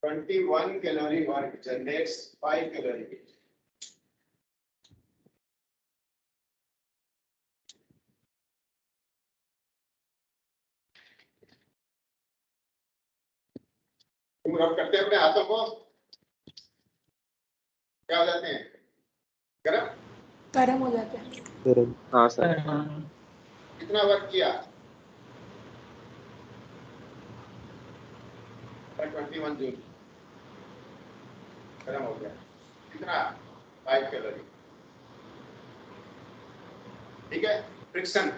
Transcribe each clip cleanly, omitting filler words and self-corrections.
21 calorie work generates 5 calorie heat. तुम रब करते हैं अपने हाथों को, क्या हो जाते हैं? गरम गरम हो जाते हैं। गरम। हाँ सर। कितना वर्क किया? 21 जूल गरम हो गया। कितना? 5 कैलोरी। ठीक है। फ्रिक्शन,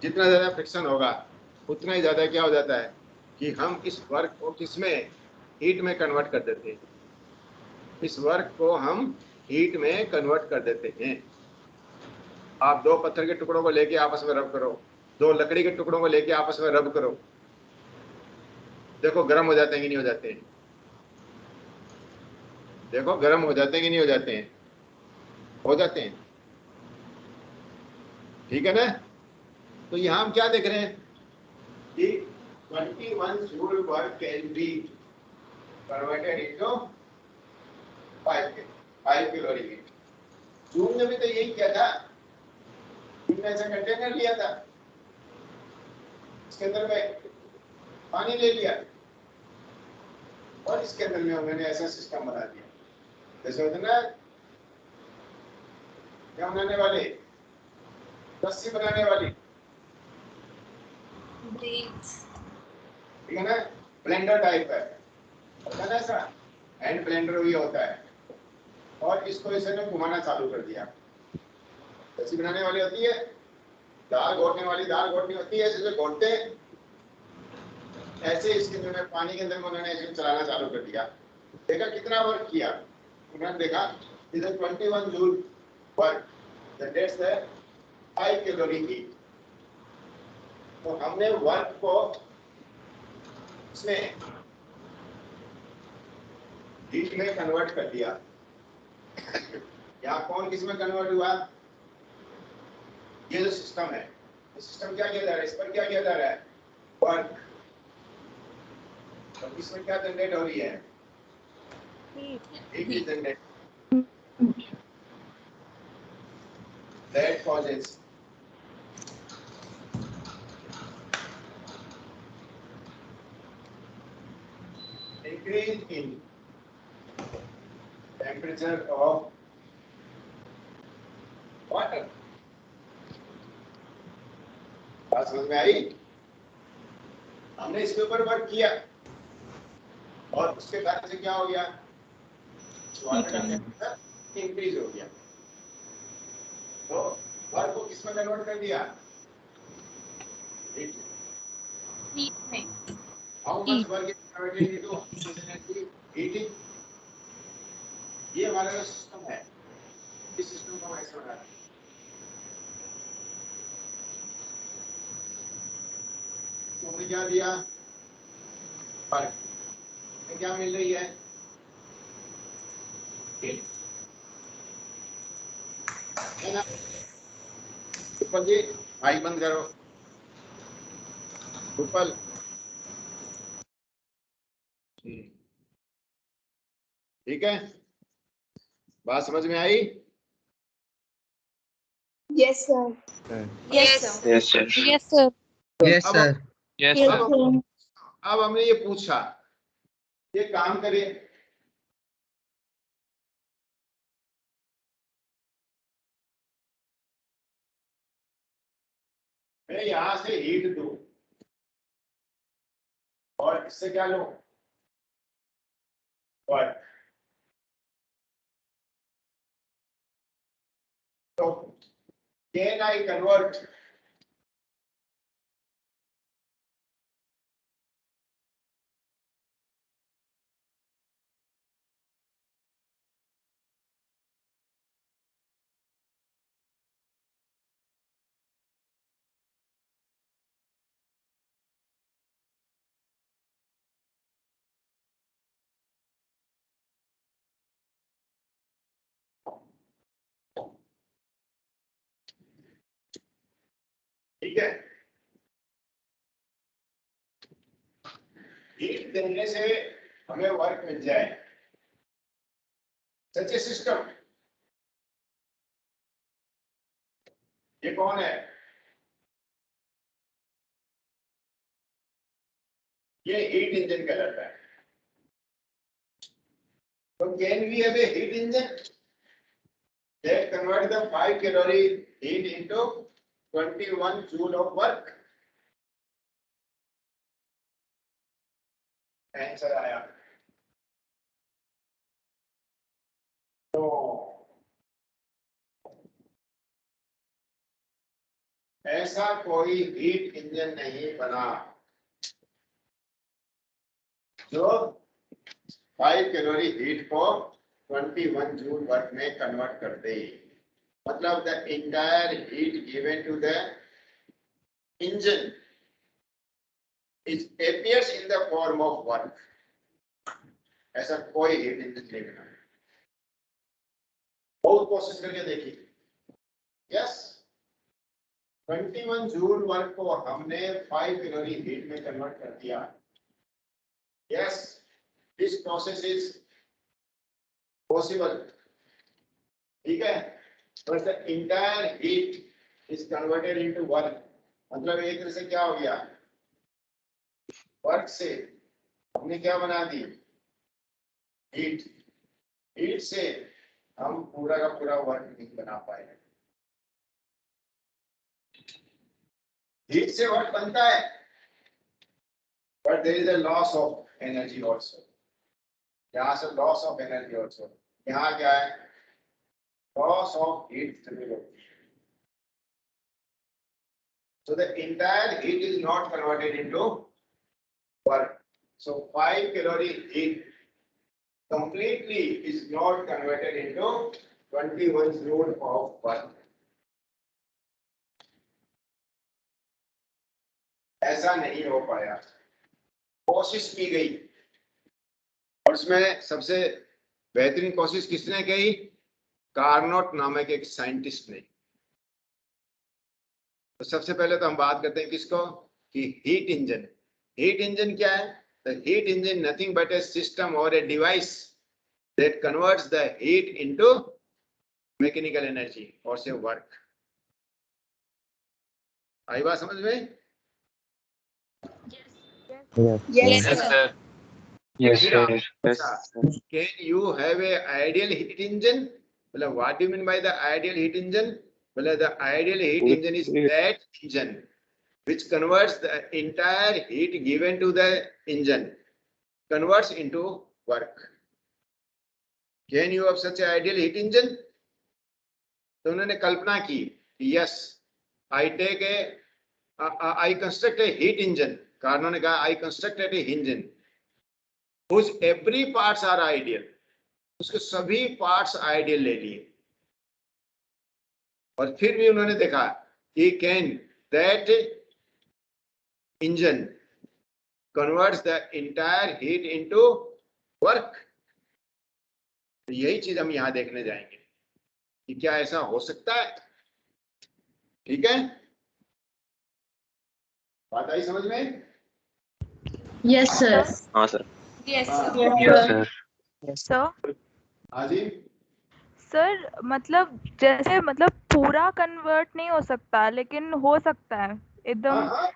जितना ज्यादा फ्रिक्शन होगा उतना ही ज्यादा क्या हो जाता है कि हम इस वर्क को किसमें, हीट में कन्वर्ट कर देते हैं। इस वर्क को हम हीट में कन्वर्ट कर देते हैं। आप दो पत्थर के टुकड़ों को लेके आपस में रब करो, दो लकड़ी के टुकड़ों को लेके आपस में रब करो, देखो गर्म हो जाते हैं कि नहीं हो जाते हैं? देखो गर्म हो जाते हैं कि नहीं हो जाते हैं? हो जाते हैं। ठीक है ना? तो यहाँ हम क्या देख रहे हैं कि 21 joule work can be converted into 5 calorie heat. Joule ने भी तो यही किया था। जून ने ऐसा कंटेनर लिया था, इसके अंदर में पानी ले लिया और इसके अंदर में उन्होंने ऐसा सिस्टम बना दिया। जैसे होता ना, क्या बनाने वाले, रस्सी बनाने वाली, ठीक है ना, ब्लेंडर टाइप है, होता है ना ऐसा, हैंड ब्लेंडर भी होता है। और इसको इसने घुमाना चालू कर दिया। रस्सी बनाने वाली होती है, दाल घोटने वाली दाल घोटनी होती है, ऐसे घोटते हैं, ऐसे इसके अंदर में पानी के अंदर में उन्होंने ऐसे चलाना चालू कर दिया। देखा कितना वर्क किया उन्होंने, देखा इधर 21 जूल वर्क जनरेट्स है 5 कैलोरी हीट। तो हमने वर्क को इसमें हीट में कन्वर्ट कर दिया। यहाँ कौन किस में कन्वर्ट हुआ? ये जो सिस्टम है, सिस्टम क्या किया जा रहा है, इस पर क्या किया जा रहा है? वर्क। और इसमें क्या जनरेट हो रही है? Heat generate. That causes increase in temperature of water. बात समझ में आई? हमने इसके ऊपर वर्क किया और उसके कारण से क्या हो गया? वाटर का टेम्परेचर इंक्रीज हो गया। तो वर्क को किस में कन्वर्ट कर दिया? हीट में। How much work is converted into heating? ये हमारा जो सिस्टम है, इस सिस्टम को हम ऐसे बना रहे हैं। तो हमने क्या दिया? वर्क में क्या मिल रही है? हीट। है ना? ऊपर जी माइक बंद करो। ऊपर ठीक है, बात समझ में आई? Yes sir. Yes sir. Yes, sir. Yes sir. Yes sir. Yes, Yes sir. sir. अब हमने ये पूछा, ये काम करे, मैं यहां से हीट दूं और इससे क्या लूं? वर्क। तो कैन आई कन्वर्ट ठीक है। हीट देने से हमें वर्क मिल जाए। Such a system. ये कौन है? ये हीट इंजन कहलाता है। तो can we have a heat engine that convert the 5 calorie heat into 21 joule of work? Answer आया तो ऐसा कोई हीट इंजन नहीं बना जो 5 कैलोरी हीट को 21 जूल वर्क में कन्वर्ट कर दे। मतलब the entire heat given to the engine is appears in the form of work. ऐसा कोई हीट इंजन नहीं बना। बहुत कोशिश करके देखिए। यस 21 जूल वर्क को हमने 5 कैलोरी हीट में कन्वर्ट कर दिया। Yes this process is possible. ठीक है, but the entire heat is converted into work. मतलब एक तरह से क्या हो गया, वर्क से हमने क्या बना दी, हीट। हीट से हम पूरा का पूरा वर्क नहीं बना पाए। हीट से वर्क बनता है, but there is a loss of energy also. यहाँ से लॉस ऑफ एनर्जी आल्सो। यहाँ क्या है, लॉस ऑफ हीट जरूर होती है। So the entire heat is not converted into work. So 5 calorie heat completely is not converted into 21 joule of work. ऐसा नहीं हो पाया। कोशिश की गई और उसमें सबसे बेहतरीन कोशिश किसने की, कार्नोट नामक एक साइंटिस्ट ने। तो सबसे पहले तो हम बात करते हैं किसको, कि हीट इंजन। हीट इंजन क्या है? The heat engine nothing but a system और a device that converts the heat into mechanical energy और से वर्क। आई बात समझ में? Yes, sir. Yes, sir. Yes. Can you have a ideal heat engine? Well, what do you mean by the ideal heat engine? Well, the ideal heat engine is that engine which converts the entire heat given to the engine, converts into work. Can you have such an ideal heat engine? तो उन्होंने कल्पना की, yes, I construct a heat engine. Carnot ने कहा, I constructed a engine whose every parts are ideal. उसके सभी parts ideal ले लिए। और फिर भी उन्होंने देखा कि can that engine converts the entire heat into work. यही चीज हम यहां देखने जाएंगे कि क्या ऐसा हो सकता है। ठीक है, बात आई समझ में? Yes, sir. हाँ सर। Yes, हाँ। sir. Yes, sir. सर हाँ जी, सर मतलब जैसे मतलब पूरा कन्वर्ट नहीं हो सकता लेकिन हो सकता है हाँ एकदम। हाँ,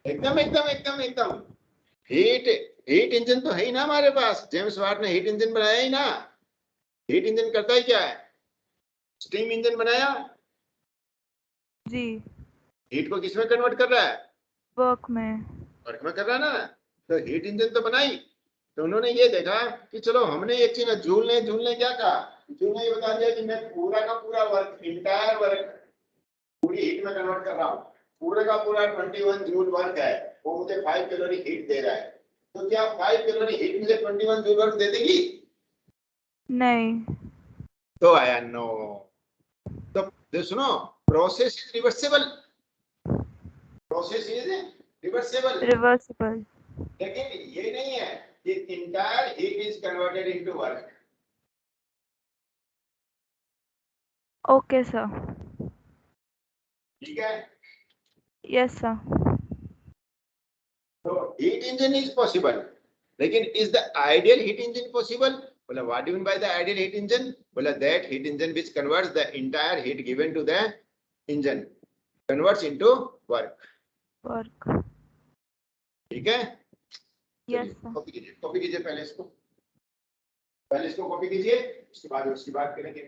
एकदम एकदम एकदम एकदम। हीट इंजन तो है ही ना हमारे पास। जेम्स वाट ने हीट इंजन बनाया ही ना। हीट इंजन करता ही क्या है, स्टीम इंजन बनाया, जी हीट को किसमें कन्वर्ट कर रहा है, वर्क में। वर्क में कर रहा है ना। तो हीट इंजन तो बनाई। तो उन्होंने ये देखा कि चलो हमने एक चीज, जूल ने क्या कहा, जूल ने ये बता दिया कि मैं पूरा का पूरा वर्क, इंटायर वर्क पूरी हीट में कन्वर्ट कर रहा हूँ। पूरे का पूरा 21 जूल वर्क है, वो मुझे 5 कैलोरी हीट दे रहा है। तो क्या 5 कैलोरी हीट मुझे 21 जूल वर्क दे देगी? नहीं। तो आया नो। तो सुनो, process is reversible. Process is reversible. Reversible. लेकिन ये नहीं है कि entire heat is converted into work. Okay sir. ठीक है, यस सर। तो हीट इंजन इज पॉसिबल, लेकिन is the ideal heat engine possible? बोला what do you mean by the ideal heat engine? बोला that heat engine which converts the entire heat given to the engine converts into work. Work. ठीक है, yes sir. Copy कीजिए पहले इसको copy कीजिए, उसकी बात करेंगे।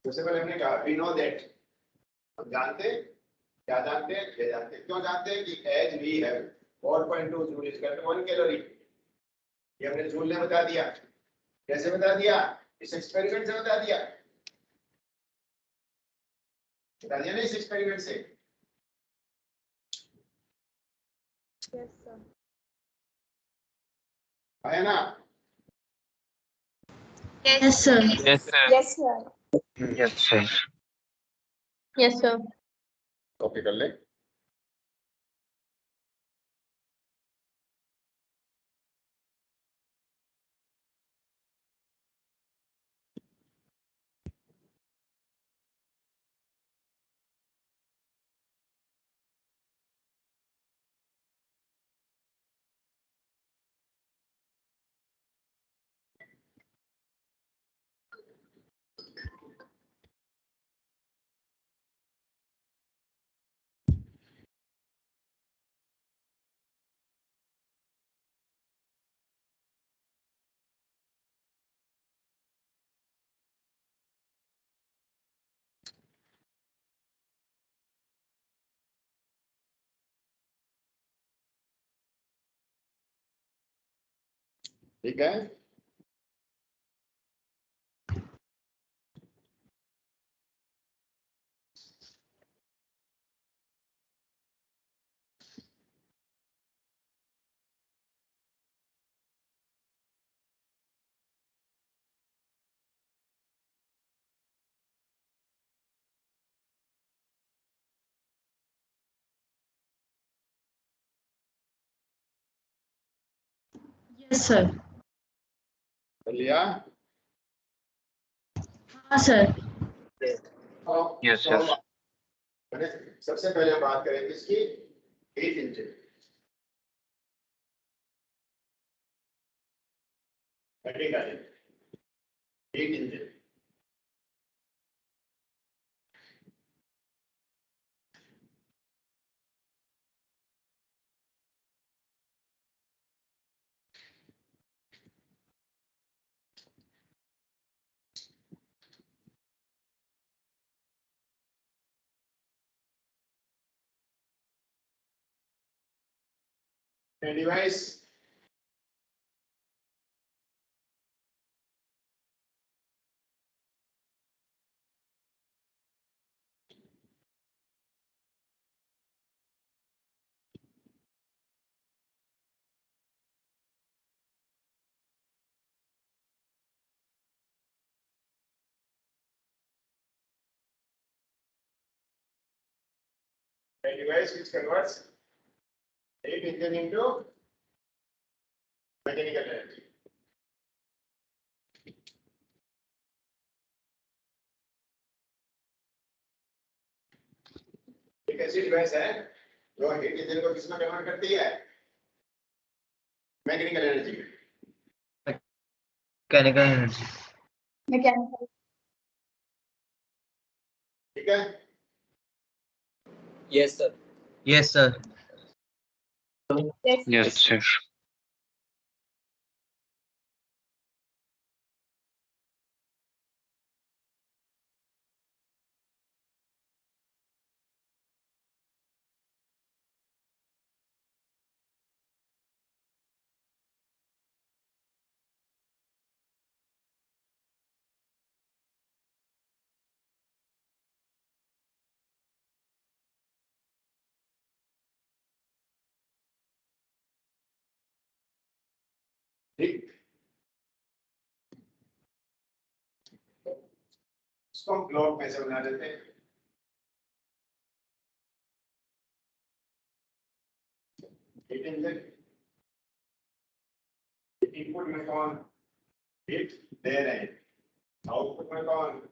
सबसे पहले हमने कहा वी नो दैट, हम जानते हैं, क्या जानते हैं, ये जानते हैं। क्यों जानते हैं कि as we have 4.2 joule is equal to 1 calorie. ये हमने जूल ने बता दिया। कैसे बता दिया? इस एक्सपेरिमेंट से बता दिया। बता दिया ना इस एक्सपेरिमेंट से। Yes sir. आया ना? Yes, sir. Yes, sir. Yes, sir. Yes, sir. Yes, sir. Copy कर ले। ठीक है, Yes, sir. कर लिया। हाँ सर। Yes, yes. मैंने सबसे पहले हम बात करेंगे इसकी heat engine. Heat engine device a device which converts heat engine into mechanical energy. एक ऐसी डिवाइस है जो हीट इंजन को किसमें कन्वर्ट करती है? मैकेनिकल एनर्जी में। Mechanical energy. Mechanical. ठीक है, Yes, sir. Yes, sir. Yes. Yes, sir. ठीक। इसको हम ब्लॉक में से बना देते हैं। हीट इंजन इनपुट में कौन हीट दे रहे हैं, आउटपुट में कौन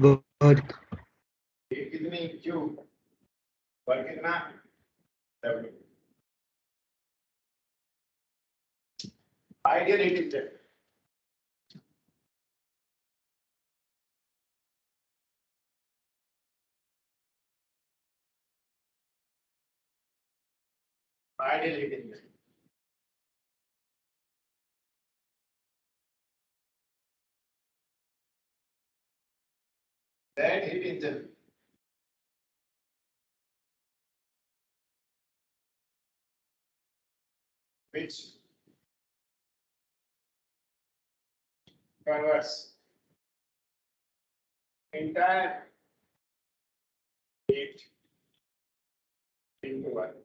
Good. हीट कितनी Q, वर्क कितना W। Ideal heat engine. Ideal heat engine. That heat engine which converts entire heat into work.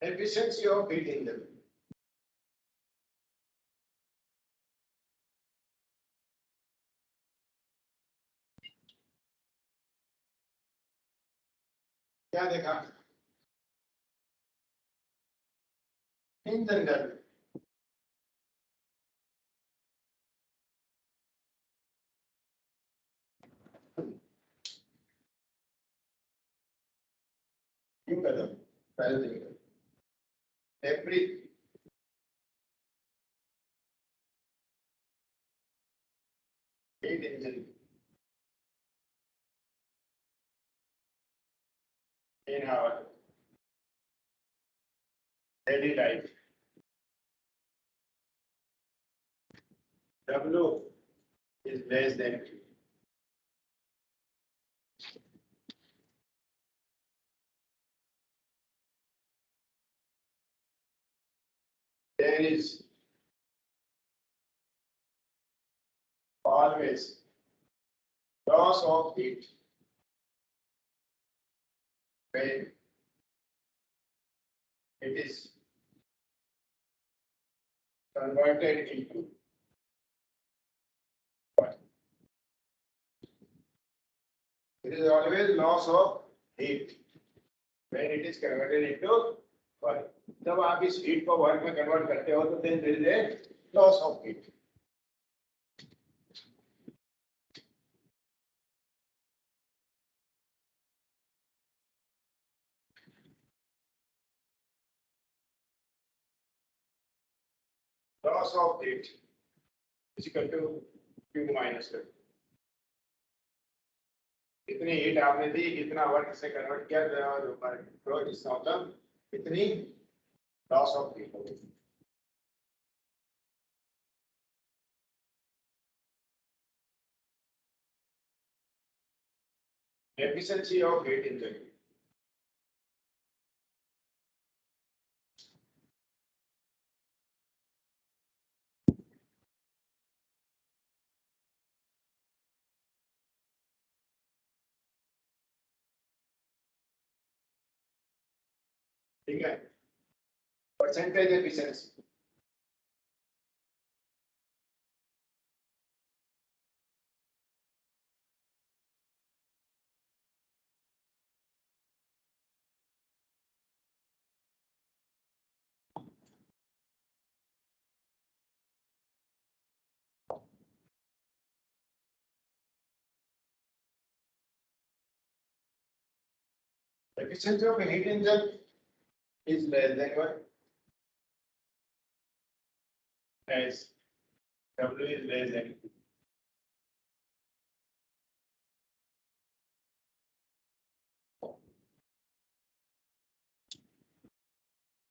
Efficiency of heat engine. क्या देखा? In general, क्यों कर दो? पहले देखो. Every heat engine in our daily life, W is less than Q. There is always loss of heat when it is converted into what? There is always loss of heat when it is converted into work. जब आप इस heat को work में convert करते हो तो then there is a loss of heat. Loss of heat is equal to Q minus Q. इतनी heat आपने दी, इतना वर्क से कन्वर्ट किया और फ्लो जिसका मतलब इतनी लॉस ऑफ हीट होगी. Efficiency of heat engine. ठीक है, percentage efficiency. Efficiency of a heat engine is less than what? As W is less than Q.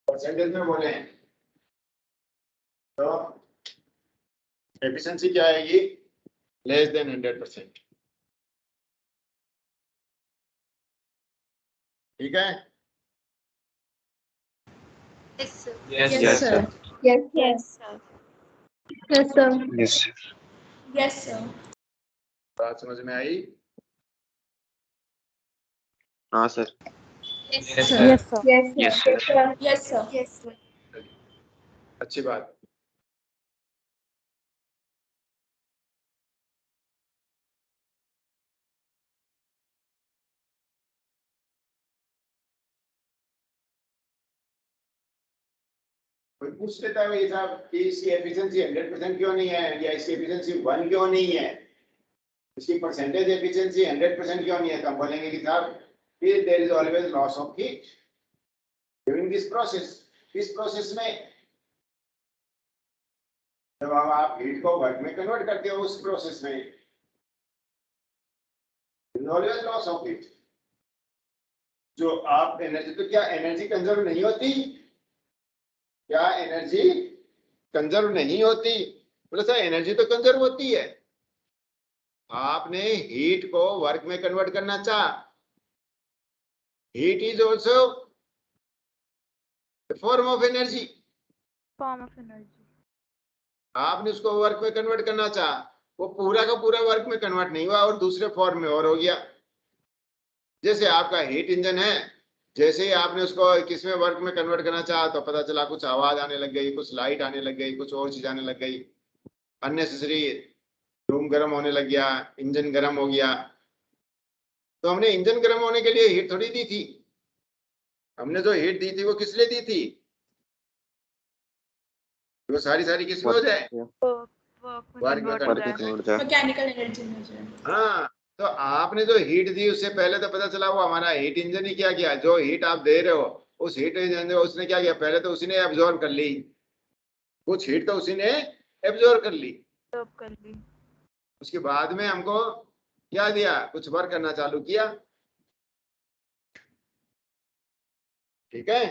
Percentage में बोले हैं तो एफिशिएंसी क्या आएगी? Less than 100%. ठीक है? Yes, sir. Yes, Yes, sir. Yes, Yes, sir. Yes, sir. Yes. Yes, sir. बात समझ में आई? हाँ sir. Yes, Yes, sir. sir. yes, sir. Yes, sir. Yes, sir. Yes, sir. Yes, sir. अच्छी बात. कोई पूछ लेता है भाई साहब कि इसकी एफिशिएंसी 100% क्यों नहीं है, या इसकी एफिशिएंसी 1 क्यों नहीं है, इसकी परसेंटेज एफिशिएंसी 100% क्यों नहीं है, तो हम बोलेंगे कि साहब there is always loss of heat during this process. इस प्रोसेस में जब आप हीट को वर्क में कन्वर्ट करते हो, उस प्रोसेस में ऑलवेज लॉस ऑफ हीट। जो आप एनर्जी, तो क्या एनर्जी कंजर्व नहीं होती, क्या एनर्जी कंजर्व नहीं होती? बोले सर एनर्जी तो कंजर्व होती है। आपने हीट को वर्क में कन्वर्ट करना चाहा, heat is also form of energy, form of energy. आपने उसको वर्क में कन्वर्ट करना चाहा, वो पूरा का पूरा वर्क में कन्वर्ट नहीं हुआ और दूसरे फॉर्म में और हो गया। जैसे आपका हीट इंजन है, जैसे ही आपने उसको किस में वर्क में कन्वर्ट करना चाहा तो पता चला कुछ आवाज आने लग गई, कुछ लाइट आने लग गई, कुछ और चीज आने लग गई, अननेसेसरी रूम गर्म होने लग गया, इंजन गर्म हो गया। तो हमने इंजन गर्म होने के लिए हीट थोड़ी दी थी, हमने जो हीट दी थी वो किस लिए दी थी? वो सारी किस में हो जाए, वर्क में कन्वर्ट। Mechanical energy. हाँ, तो आपने जो हीट दी उससे पहले तो पता चला वो हमारा हीट इंजन ही क्या किया, जो हीट आप दे रहे हो उस हीट इंजन उसने क्या किया, पहले तो उसी ने एब्जॉर्ब कर ली, कुछ हीट तो उसी ने एब्जॉर्ब कर ली। उसके बाद में हमको क्या दिया, कुछ वर्क करना चालू किया। ठीक है,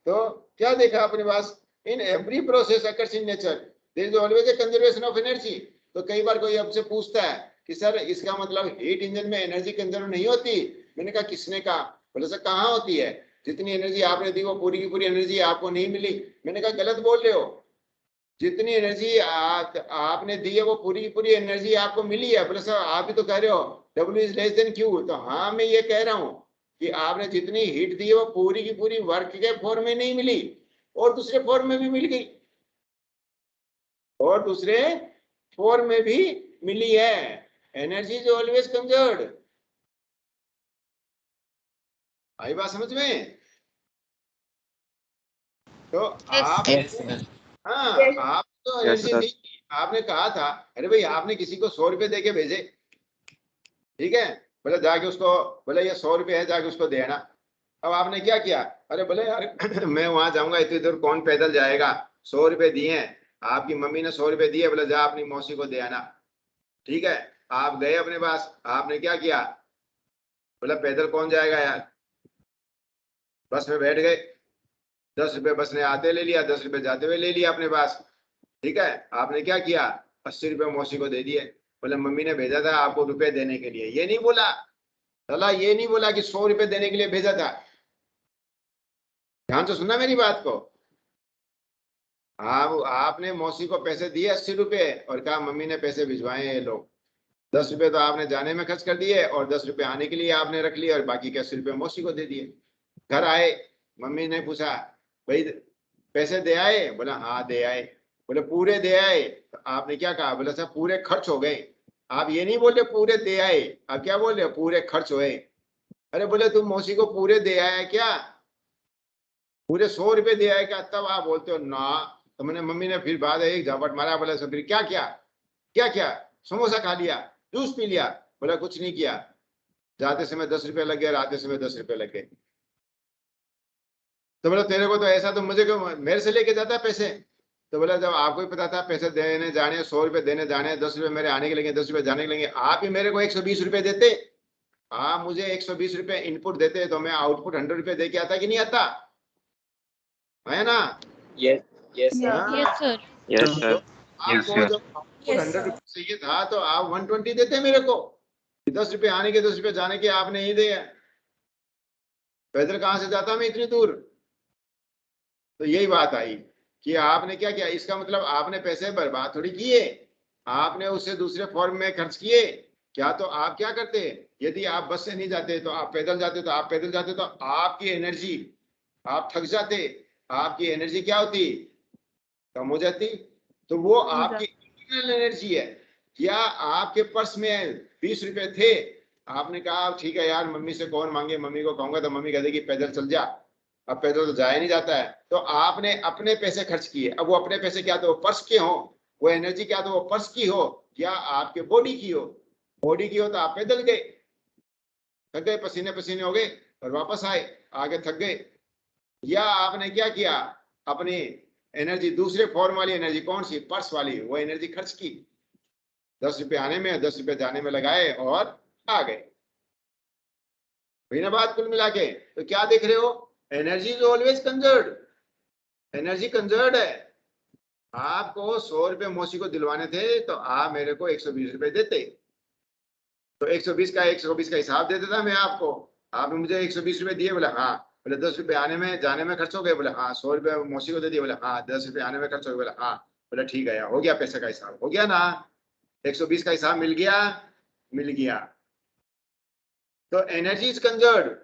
तो क्या देखा अपने पास, in every process occurs in nature there is always a conservation of energy. तो कई बार कोई आपसे पूछता है कि सर इसका मतलब हीट इंजन में एनर्जी कंजर्व नहीं होती। मैंने कहा किसने कहा? बोले सर कहाँ होती है, जितनी एनर्जी आपने दी वो पूरी की पूरी एनर्जी आपको नहीं मिली। मैंने कहा गलत बोल रहे हो, जितनी एनर्जी आपने दी है वो पूरी की पूरी एनर्जी आपको मिली है। बोले सर आप ही तो कह रहे हो W is less than Q। तो हाँ मैं ये कह रहा हूँ कि आपने जितनी हीट दी है वो पूरी की पूरी वर्क के फॉर्म में नहीं मिली, और दूसरे फॉर्म में भी मिल गई, और दूसरे फॉर्म में भी मिली है। Energy is always conserved. आई बात समझ में? तो आप हाँ, आप तो एनर्जी दी, आपने कहा था अरे भाई आपने किसी को 100 रुपए दे के भेजे, ठीक है, बोले जाके उसको, बोले ये 100 रुपए है जाके उसको देना। अब आपने क्या किया, अरे बोले यार मैं वहां जाऊंगा इतनी दूर कौन पैदल जाएगा, 100 रुपए दिए हैं, आपकी मम्मी ने 100 रुपए दिए, बोले जा अपनी मौसी को दे आना। ठीक है, आप गए अपने पास, आपने क्या किया, बोला पैदल कौन जाएगा यार, बस में बैठ गए, 10 रुपए बस ने आते ले लिया, 10 रुपए जाते हुए ले लिया अपने पास। ठीक है, आपने क्या किया, 80 रुपए मौसी को दे दिए, बोले मम्मी ने भेजा था आपको रुपए देने के लिए। ये नहीं बोला, चला ये नहीं बोला कि 100 रुपए देने के लिए भेजा था। ध्यान से सुनना मेरी बात को। आपने मौसी को पैसे दिए 80 रुपए और कहा मम्मी ने पैसे भिजवाए ये लोग, 10 रुपए तो आपने जाने में खर्च कर दिए और 10 रुपए आने के लिए आपने रख लिए और बाकी के 80 रुपए मौसी को दे दिए। घर आए, मम्मी ने पूछा भाई पैसे दे आए, बोला हाँ दे आए। बोले पूरे दे आए? तो आपने क्या कहा, बोला सर पूरे खर्च हो गए। आप ये नहीं बोले पूरे दे आए, आप क्या बोल रहे हो, पूरे खर्च हुए। अरे बोले तुम मौसी को पूरे दे आए क्या, पूरे 100 रुपए दे आए क्या? तब आप बोलते हो ना। तो मैंने, मम्मी ने फिर बाद एक झपट मारा, बोला सर फिर क्या क्या क्या क्या, समोसा खा लिया, जूस पी लिया? बोला कुछ नहीं किया, जाते समय 10 रुपए लग गए, आते समय 10 रुपए लग गए। तो बोला तेरे को तो ऐसा, तो मुझे क्यों मेरे से लेके जाता पैसे? तो बोला जब आपको ही पता था पैसे देने जाने, 100 रुपए देने जाने, 10 रुपए मेरे आने के लगे, 10 रुपए जाने के लगे, आप ही मेरे को 120 रुपए देते, आप मुझे 120 रुपए इनपुट देते तो मैं आउटपुट 100 रुपए दे के आता कि नहीं आता, है ना? Yes. Yes. Yes, sir. Yes, sir. आपको जब आउटपुट 100 रुपए चाहिए था तो आप 120 देते मेरे को, 10 रुपए आने के 10 रुपए जाने के आपने ही दिए। पैदल कहाँ से जाता मैं इतनी दूर? तो यही बात आई कि आपने क्या किया, इसका मतलब आपने पैसे बर्बाद थोड़ी किए, आपने उससे दूसरे फॉर्म में खर्च किए। क्या तो आप क्या करते, यदि आप बस से नहीं जाते तो आप पैदल जाते, तो आप पैदल जाते तो आपकी एनर्जी, आप थक जाते, आपकी एनर्जी क्या होती, कम हो जाती। तो वो आपकी इंटरनल एनर्जी है। या आपके पर्स में 20 रुपए थे, आपने कहा ठीक है यार मम्मी से कौन मांगे, मम्मी को कहूंगा तो मम्मी कह देगी पैदल चल जा, अब पैसा तो जाया नहीं जाता है, तो आपने अपने पैसे खर्च किए। अब वो अपने पैसे क्या तो वो पर्स के हो, वो एनर्जी क्या तो वो पर्स की हो या आपके बॉडी की हो। बॉडी की हो तो आप पैदल गए, थक गए, पसीने पसीने हो गए और वापस आए, आगे थक गए। या आपने क्या किया, अपनी एनर्जी दूसरे फॉर्म वाली एनर्जी, कौन सी, पर्स वाली, वो एनर्जी खर्च की, 10 रुपए आने में 10 रुपए जाने में लगाए और आ गए। वही ना बात कुल मिला के। तो क्या देख रहे हो, energy is always conserved, energy conserved है। आपको 100 रुपए मौसी को दिलवाने थे तो आप मेरे को 120 रुपए देते, तो 120 का हिसाब दे देता मैं आपको। आपने मुझे 120 रुपए दिए, बोले हाँ। बोले 10 रुपए आने में जाने में खर्च हो गए, बोले हाँ। 100 रुपए मौसी को दे दिए, बोले हाँ। 10 रुपए आने में खर्च हो गए, बोले हाँ। बोले ठीक है, हो गया, पैसे का हिसाब हो गया ना, 120 का हिसाब मिल गया, मिल गया। तो एनर्जी इज कंजर्व्ड।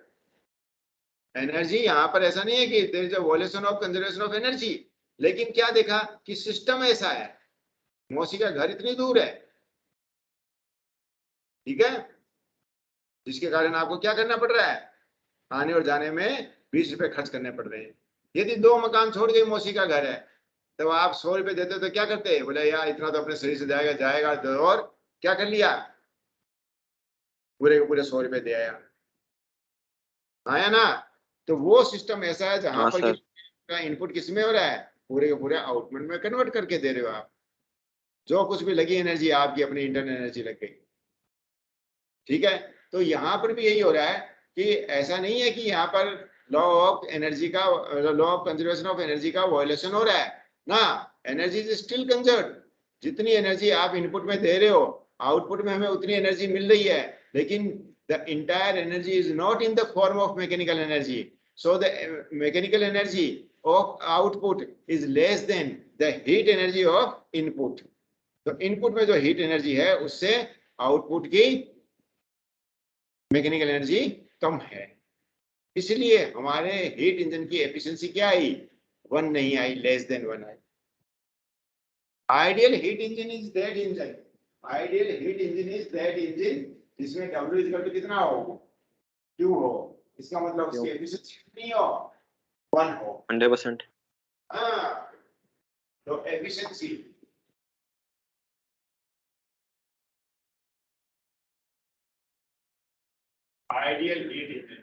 एनर्जी यहाँ पर ऐसा नहीं है कि there is a violation of conservation of energy, लेकिन क्या देखा कि सिस्टम ऐसा है, मौसी का घर इतनी दूर है, ठीक है, जिसके कारण आपको क्या करना पड़ रहा है, आने और जाने में 20 रुपए खर्च करने पड़ रहे हैं। यदि 2 मकान छोड़ के मौसी का घर है, तो आप 100 रुपए देते तो क्या करते, बोले यार इतना तो अपने शरीर से जाएगा जाएगा, तो और क्या कर लिया, पूरे के पूरे 100 रुपए दे आया, आया ना। तो वो सिस्टम ऐसा है जहां पर इनपुट किस में हो रहा है, पूरे के पूरे आउटपुट में कन्वर्ट करके दे रहे हो आप। जो कुछ भी लगी एनर्जी आपकी अपनी इंटरनल एनर्जी लग गई, ठीक है। तो यहाँ पर भी यही हो रहा है कि ऐसा नहीं है कि यहाँ पर लॉ ऑफ एनर्जी का, law of conservation of energy का वायलेशन हो रहा है ना। Energy is still conserved. जितनी एनर्जी आप इनपुट में दे रहे हो, आउटपुट में हमें उतनी एनर्जी मिल रही है, लेकिन the entire energy is not in the form of mechanical energy. So the mechanical energy of output is less than the heat energy of input. तो इनपुट में जो हीट एनर्जी है उससे आउटपुट की मैकेनिकल एनर्जी कम है, इसलिए हमारे heat engine की एफिशिएंसी क्या आई, 1 नहीं आई, लेस देन 1 आई। Ideal heat engine is that engine, ideal heat engine is that engine जिसमें W इक्वल टू कितना हो, Q हो। इसका मतलब उसकी एफिशिएंसी कितनी हो, 1 हो, 100%। हाँ। तो एफिशिएंसी आइडियल हीट इंजन,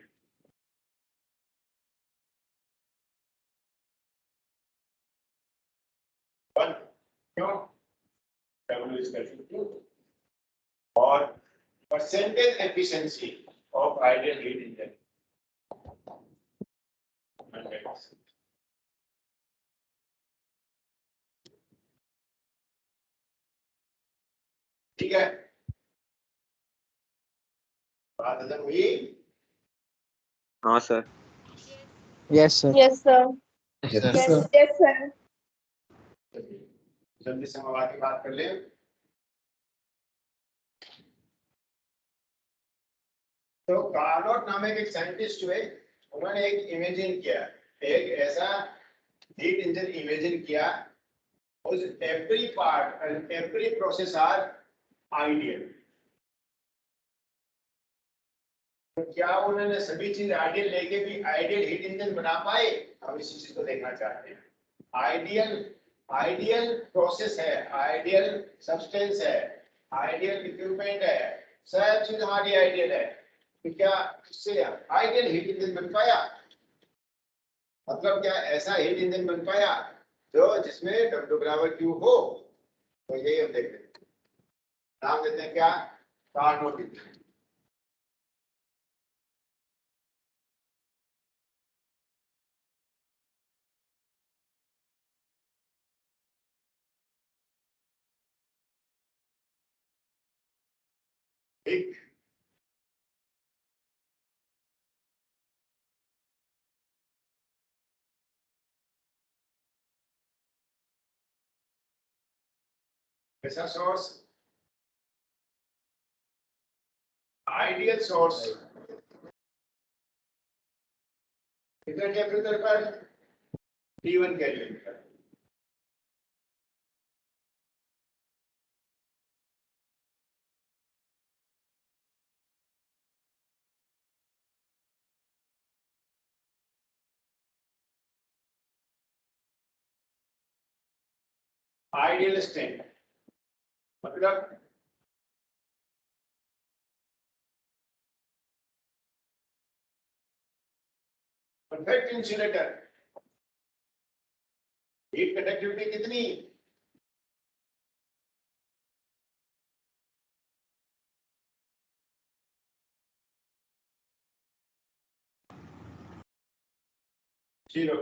क्यों, W is equal to 2 और percentage efficiency of ideal heat engine 100%। ठीक है, बात खत्म हुई। हाँ sir. Yes, sir. Yes, sir. Yes, Yes, sir. yes, sir. जल्दी से हम आगे बात कर लें। तो कार्नोट नामक एक साइंटिस्ट हुए, उन्होंने एक इमेजिन किया, एक ऐसा हीट इंजन इमेजिन किया, उस every part and every process are ideal. तो क्या उन्होंने सभी चीज आइडियल लेके भी आइडियल हीट इंजन बना पाए, हम इसी चीज को देखना चाहते हैं। आइडियल, आइडियल प्रोसेस है, आइडियल सब्सटेंस है, आइडियल इक्विपमेंट है, सब चीज हमारी आइडियल है, तो क्या इससे आइडियल हीट इंजन बन पाया, मतलब क्या ऐसा हीट इंजन बन पाया जो जिसमें W बराबर Q हो। तो यही हम देखते हैं, नाम देते हैं क्या, कार्नोट इंजन। ठीक, ऐसा सोर्स, आइडियल सोर्स कितने टेम्परेचर पर, T1 केल्विन पर। आइडियल स्टेट मतलब परफेक्ट इंसुलेटर। हीट कंडक्टिविटी कितनी? जीरो।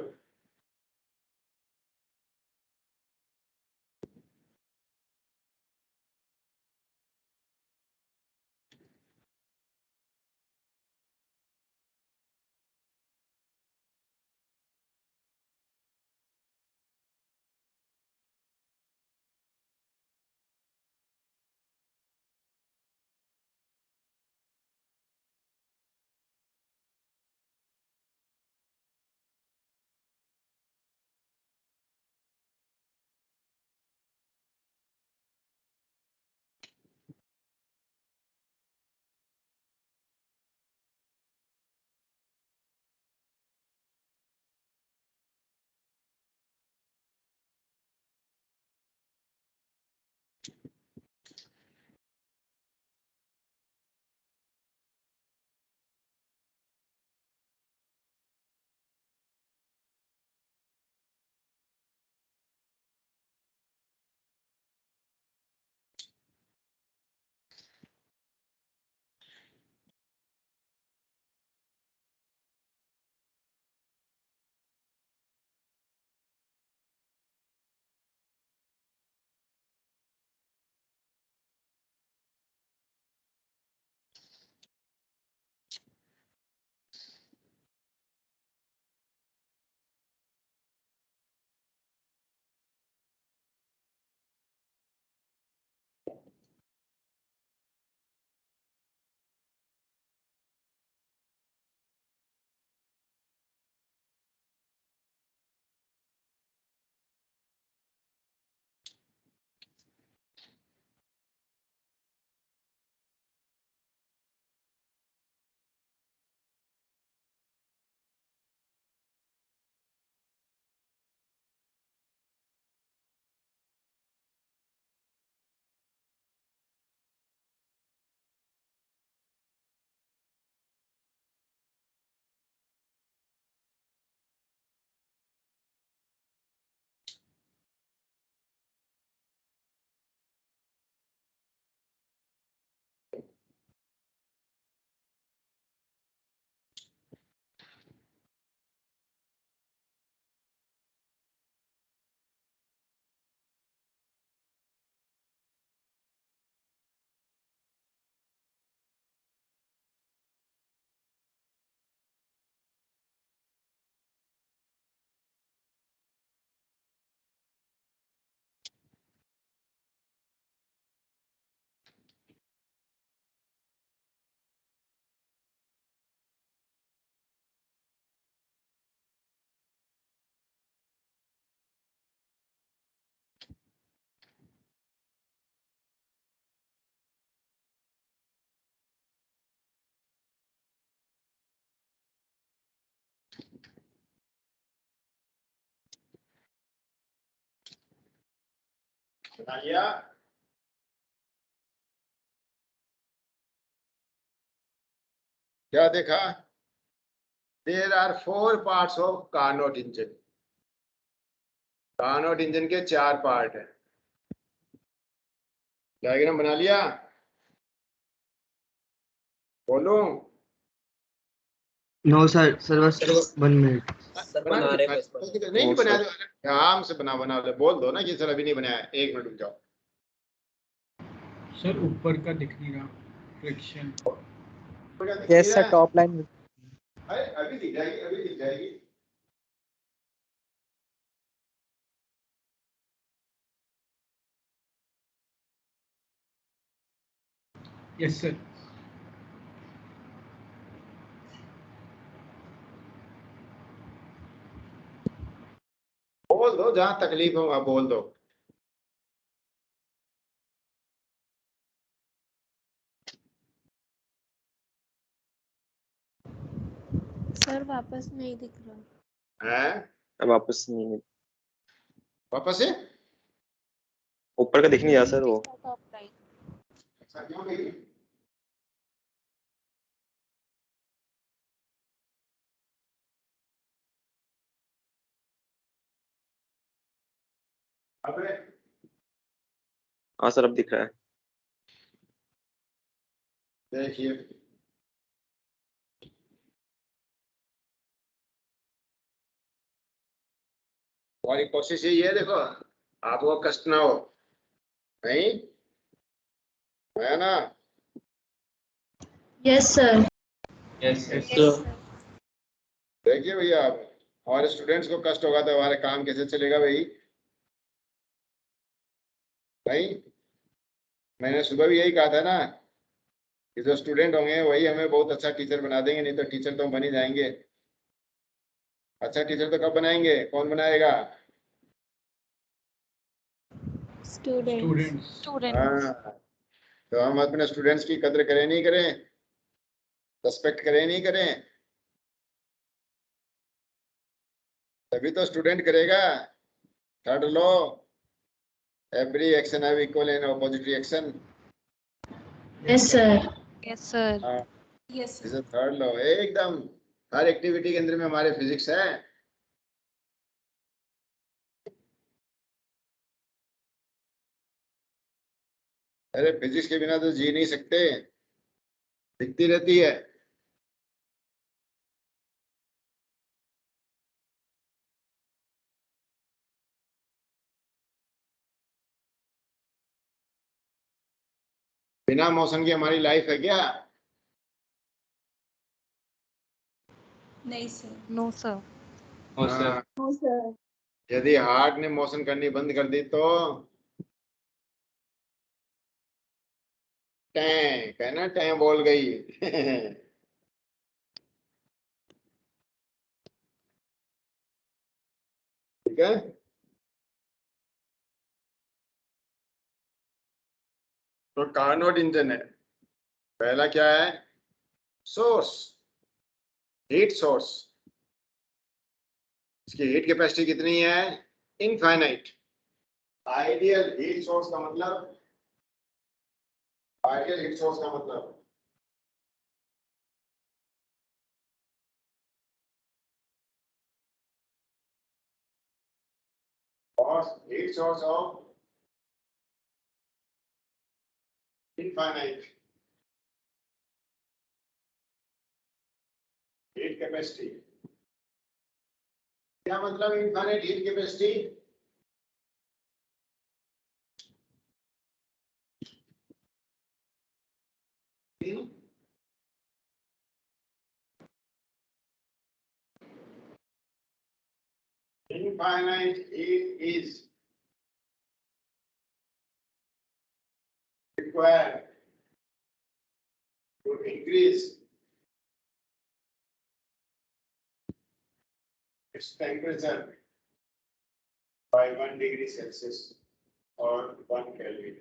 बता लिया। क्या देखा? There are 4 parts of Carnot engine. Carnot engine के 4 पार्ट है। डायग्राम बना लिया? बोलो। नो सर सर बस 1 मिनट। बना रहे नहीं बना दो, आराम से बना ले। बोल दो ना कि सर अभी नहीं बनाया, 1 मिनट रुक जाओ। सर ऊपर का दिख नहीं रहा friction. Yes sir top line. अरे अभी दिख जाएगी, अभी दिख जाएगी। Yes sir. बोल दो, जहां तकलीफ हो वहां बोल दो। सर वापस नहीं दिख रहा हैं? वापस नहीं। वापस से ऊपर का दिख नहीं रहा सर वो। Top line. अच्छा क्यों नहीं? अबे हाँ सर अब दिख रहा है। देखिए हमारी कोशिश यही है, देखो आपको कष्ट ना हो, नहीं है ना? Yes sir. Yes yes sir. देखिए भैया, आप हमारे स्टूडेंट्स को कष्ट होगा तो हमारे काम कैसे चलेगा भाई? नहीं, मैंने सुबह भी यही कहा था ना कि जो स्टूडेंट होंगे वही हमें बहुत अच्छा टीचर बना देंगे, नहीं तो टीचर तो हम बन ही जाएंगे। अच्छा टीचर तो कब बनाएंगे, कौन बनाएगा? स्टूडेंट्स। स्टूडेंट्स। हाँ, तो हम अपने स्टूडेंट्स की कदर करें नहीं करें, रेस्पेक्ट करें नहीं करें, तभी तो स्टूडेंट करेगा। Third law, every action have equal and opposite reaction. Yes sir. Yes sir. हाँ, यस इज थर्ड लॉ एकदम। हर एक्टिविटी के अंदर में हमारे फिजिक्स है। अरे फिजिक्स के बिना तो जी नहीं सकते, दिखती रहती है। बिना मोशन की हमारी लाइफ है क्या? नहीं सर। No sir. हाँ, नो सर। यदि हार्ट ने मोशन करनी बंद कर दी तो टैं कहना, टैं बोल गई। ठीक है। तो कार्नोट इंजन है, पहला क्या है? Source, heat source. इसकी हीट कैपेसिटी कितनी है? इनफाइनाइट। आइडियल हीट सोर्स का मतलब, आइडियल हीट सोर्स का मतलब और heat source of infinite heat capacity. क्या मतलब infinite heat capacity? Infinite heat is required to increase its temperature by 1 degree Celsius or 1 Kelvin.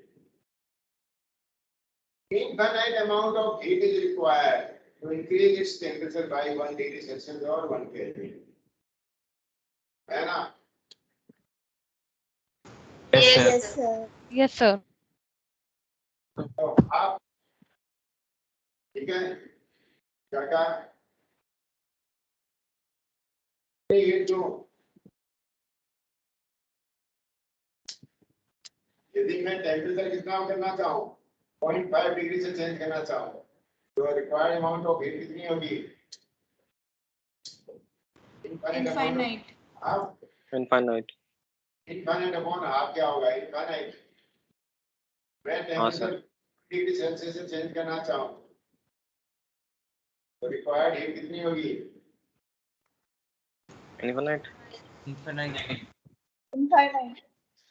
Infinite amount of heat is required to increase its temperature by 1 degree Celsius or 1 Kelvin. है ना? Yes sir. Yes sir. तो आप ठीक है क्या कहा? ये जो यदि मैं टेम्परेचर कितना करना चाहूँ, 0.5 डिग्री से चेंज करना चाहूँ, तो रिक्वायर्ड अमाउंट ऑफ हीट कितनी होगी? इनफाइनाइट। आप इनफाइनाइट। इनफाइनाइट अपॉन हाफ क्या होगा? इनफाइनाइट। मैं हाँ सर। टेम्परेचर डिग्री सेल्सियस से चेंज करना चाहूँ तो रिक्वायर्ड हीट कितनी होगी? इनफाइनाइट। इनफाइनाइट। इनफाइनाइट।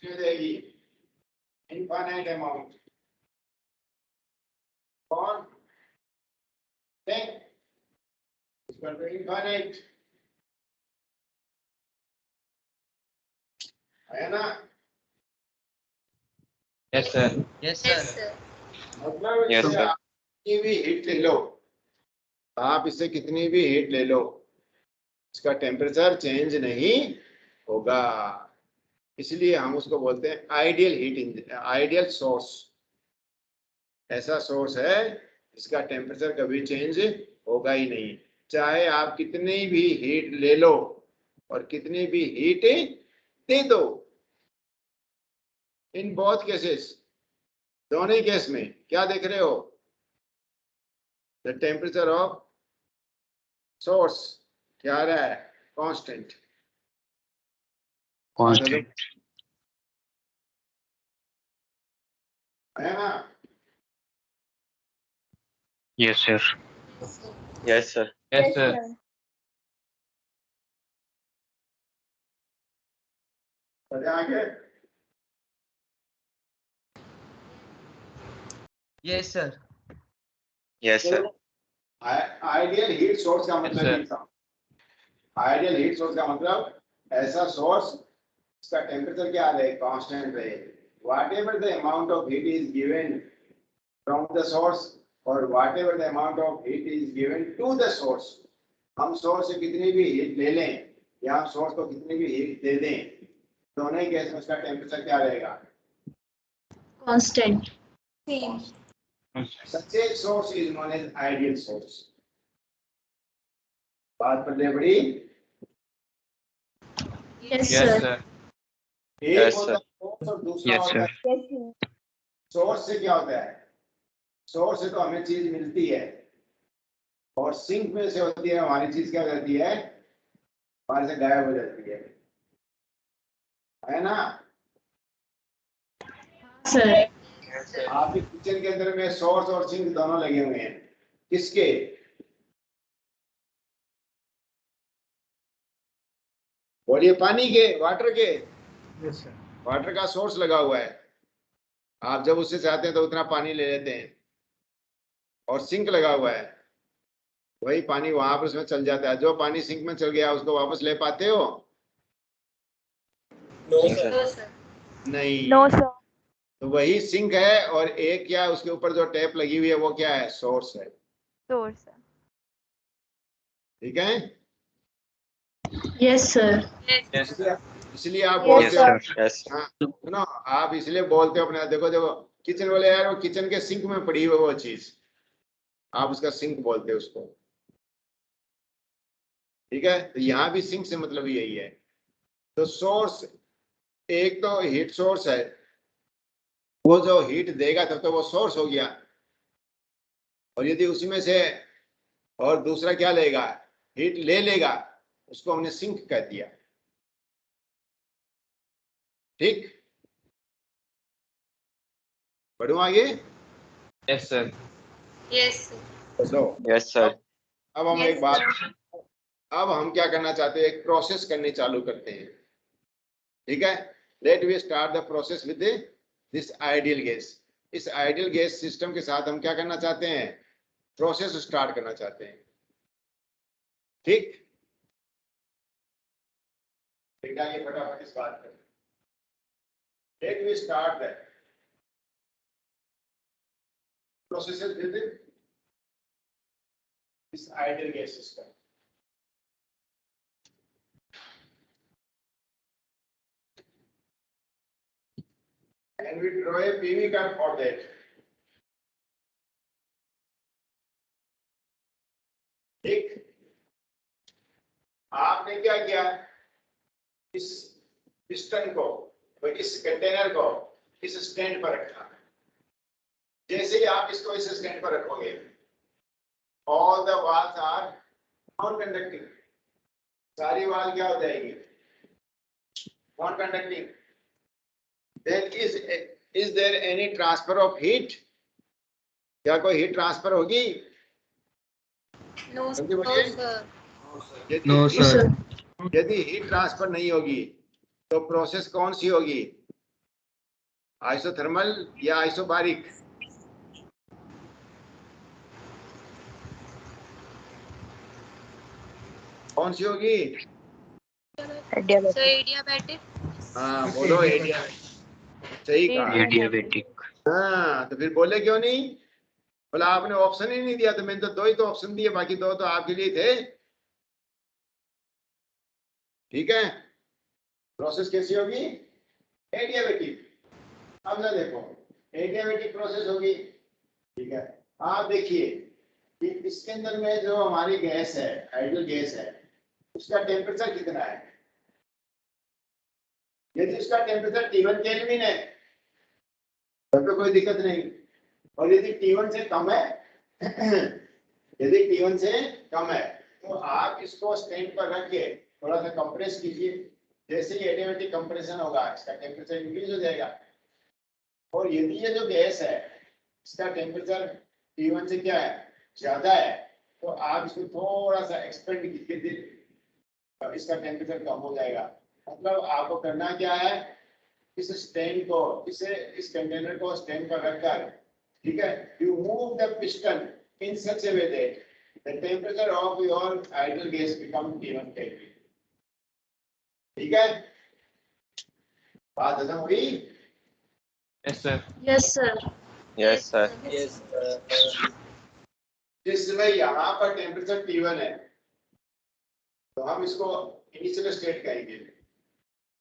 कितनी देगी? इनफाइनाइट अमाउंट कौन? इसका तो इनफाइनाइट है ना? Yes sir. Yes sir. मतलब Yes, इससे sir. आप कितनी भी हीट ले लो, आप इससे कितनी भी हीट ले लो, इसका टेम्परेचर चेंज नहीं होगा। इसलिए हम उसको बोलते हैं आइडियल हीट, आइडियल सोर्स। ऐसा सोर्स है इसका टेम्परेचर कभी चेंज होगा ही नहीं, चाहे आप कितनी भी हीट ले लो और कितनी भी हीट दे दो। इन बोथ केसेस, दोनों ही केस में क्या देख रहे हो, द टेम्परेचर ऑफ सोर्स क्या आ रहा है, कांस्टेंट। कांस्टेंट। है ना? Yes sir. Yes sir. Yes, sir. बढ़े आगे। Yes, sir. Yes sir. Ideal heat source का मतलब sir. ये था। आइडियल हीट सोर्स का मतलब ऐसा सोर्स इसका टेम्परेचर क्या रहे, कांस्टेंट रहे। Whatever the amount of heat is given from the source और whatever the amount of heat is given to the source, हम सोर्स से कितनी भी हीट ले लें या हम सोर्स को कितनी भी हीट दे दें, दोनों ही केस में उसका टेम्परेचर क्या रहेगा, Constant. Same. Such a source is known as ideal source। बात पढ़ने पड़ी। Yes, Yes, sir. sir. एक Yes, होता है sir. सोर्स और दूसरा Yes, होता है, Yes, sir. सोर्स से क्या होता है, सोर्स से तो हमें चीज मिलती है और सिंक में से होती है हमारी चीज क्या हो जाती है, हमारे से गायब हो जाती है ना? Sir. आपके किचन के अंदर में सोर्स और सिंक दोनों लगे हुए हैं, किसके, बोलिए, पानी के, वाटर के। Yes sir. वाटर का सोर्स लगा हुआ है, आप जब उससे चाहते हैं तो उतना पानी ले लेते हैं, और सिंक लगा हुआ है, वही पानी वहां पर उसमें चल जाता है। जो पानी सिंक में चल गया उसको वापस ले पाते हो? नहीं सर। नहीं। No sir. तो वही सिंक है और एक क्या उसके ऊपर जो टैप लगी हुई है वो क्या है, सोर्स है। सोर्स। ठीक है, Yes, sir. Yes, sir. इसलिए आप Yes, बोलते हो, sir. यस। हाँ सुनो, आप इसलिए बोलते हो अपने, देखो देखो किचन वाले यार, वो किचन के सिंक में पड़ी हुई वो चीज, आप उसका सिंक बोलते हो उसको। ठीक है, तो यहाँ भी सिंक से मतलब यही है। तो सोर्स, एक तो हीट सोर्स है, वो जो हीट देगा तब तो वो सोर्स हो गया, और यदि उसमें से और दूसरा क्या लेगा, हीट ले लेगा, उसको हमने सिंक कह दिया। ठीक, बढ़ू आगे। Yes, sir. Yes, sir. लो, यस सर। अब हम Yes, एक बात, sir. अब हम क्या करना चाहते हैं, एक प्रोसेस करनी चालू करते हैं। ठीक है, let we start the process with this ideal gas. इस आइडियल गैस सिस्टम के साथ हम क्या करना चाहते हैं, प्रोसेस स्टार्ट करना चाहते हैं। ठीक, आगे फटाफट इस बात पर, let we start the process with this ideal gas system. And we draw a PV curve for that. ठीक, आपने क्या किया, इस पिस्टन को, इस कंटेनर को इस स्टैंड पर रखा। जैसे ही आप इसको इस स्टैंड पर रखोगे, all the walls are non conducting, सारी वाल क्या हो जाएगी, non conducting. Then is there any transfer of heat? क्या कोई हीट ट्रांसफर होगी? No, जल्दी no, बोलिए। sir. No sir. यदि हीट ट्रांसफर नहीं होगी तो प्रोसेस कौन सी होगी, आइसोथर्मल या आइसोबारिक? कौन सी होगी? So, adiabatic. हाँ बोलो, एडिया। सही कहा। एडियाबेटिक। हाँ, तो फिर बोले क्यों नहीं, बोला आपने ऑप्शन ही नहीं दिया, तो मैंने तो दो ही तो ऑप्शन दिए, बाकी दो तो आपके लिए थे। ठीक है, प्रोसेस कैसी होगी, अब ना देखो एडियाबेटिक प्रोसेस होगी, ठीक है। आप देखिए कि इसके अंदर में जो हमारी गैस है, आइडियल गैस है, उसका टेम्परेचर कितना है। यदि उसका टेम्परेचर T1 केल्विन है तो कोई दिक्कत नहीं, और यदि T1 से कम है यदि T1 से कम है तो आप इसको स्टैंड पर रख के थोड़ा सा कंप्रेस कीजिए। जैसे ही एडियाबेटिक कंप्रेशन होगा इसका टेम्परेचर इंक्रीज हो जाएगा। और यदि ये जो गैस है इसका टेम्परेचर T1 से क्या है, ज्यादा है, तो आप इसको थोड़ा सा एक्सपेंड कीजिए, इसका टेम्परेचर कम हो जाएगा। मतलब आपको करना क्या है, इस स्टैंड को इस कंटेनर को स्टैंड पर रखकर, ठीक है, you move the piston in such A way that the temperature of your ideal gas become T1 kelvin. ठीक है, बात खत्म हुई। Yes, sir. Yes, sir. Yes, sir. Yes. जिस समय यहाँ पर टेम्परेचर T1 है तो हम इसको इनिशियल स्टेट कहेंगे।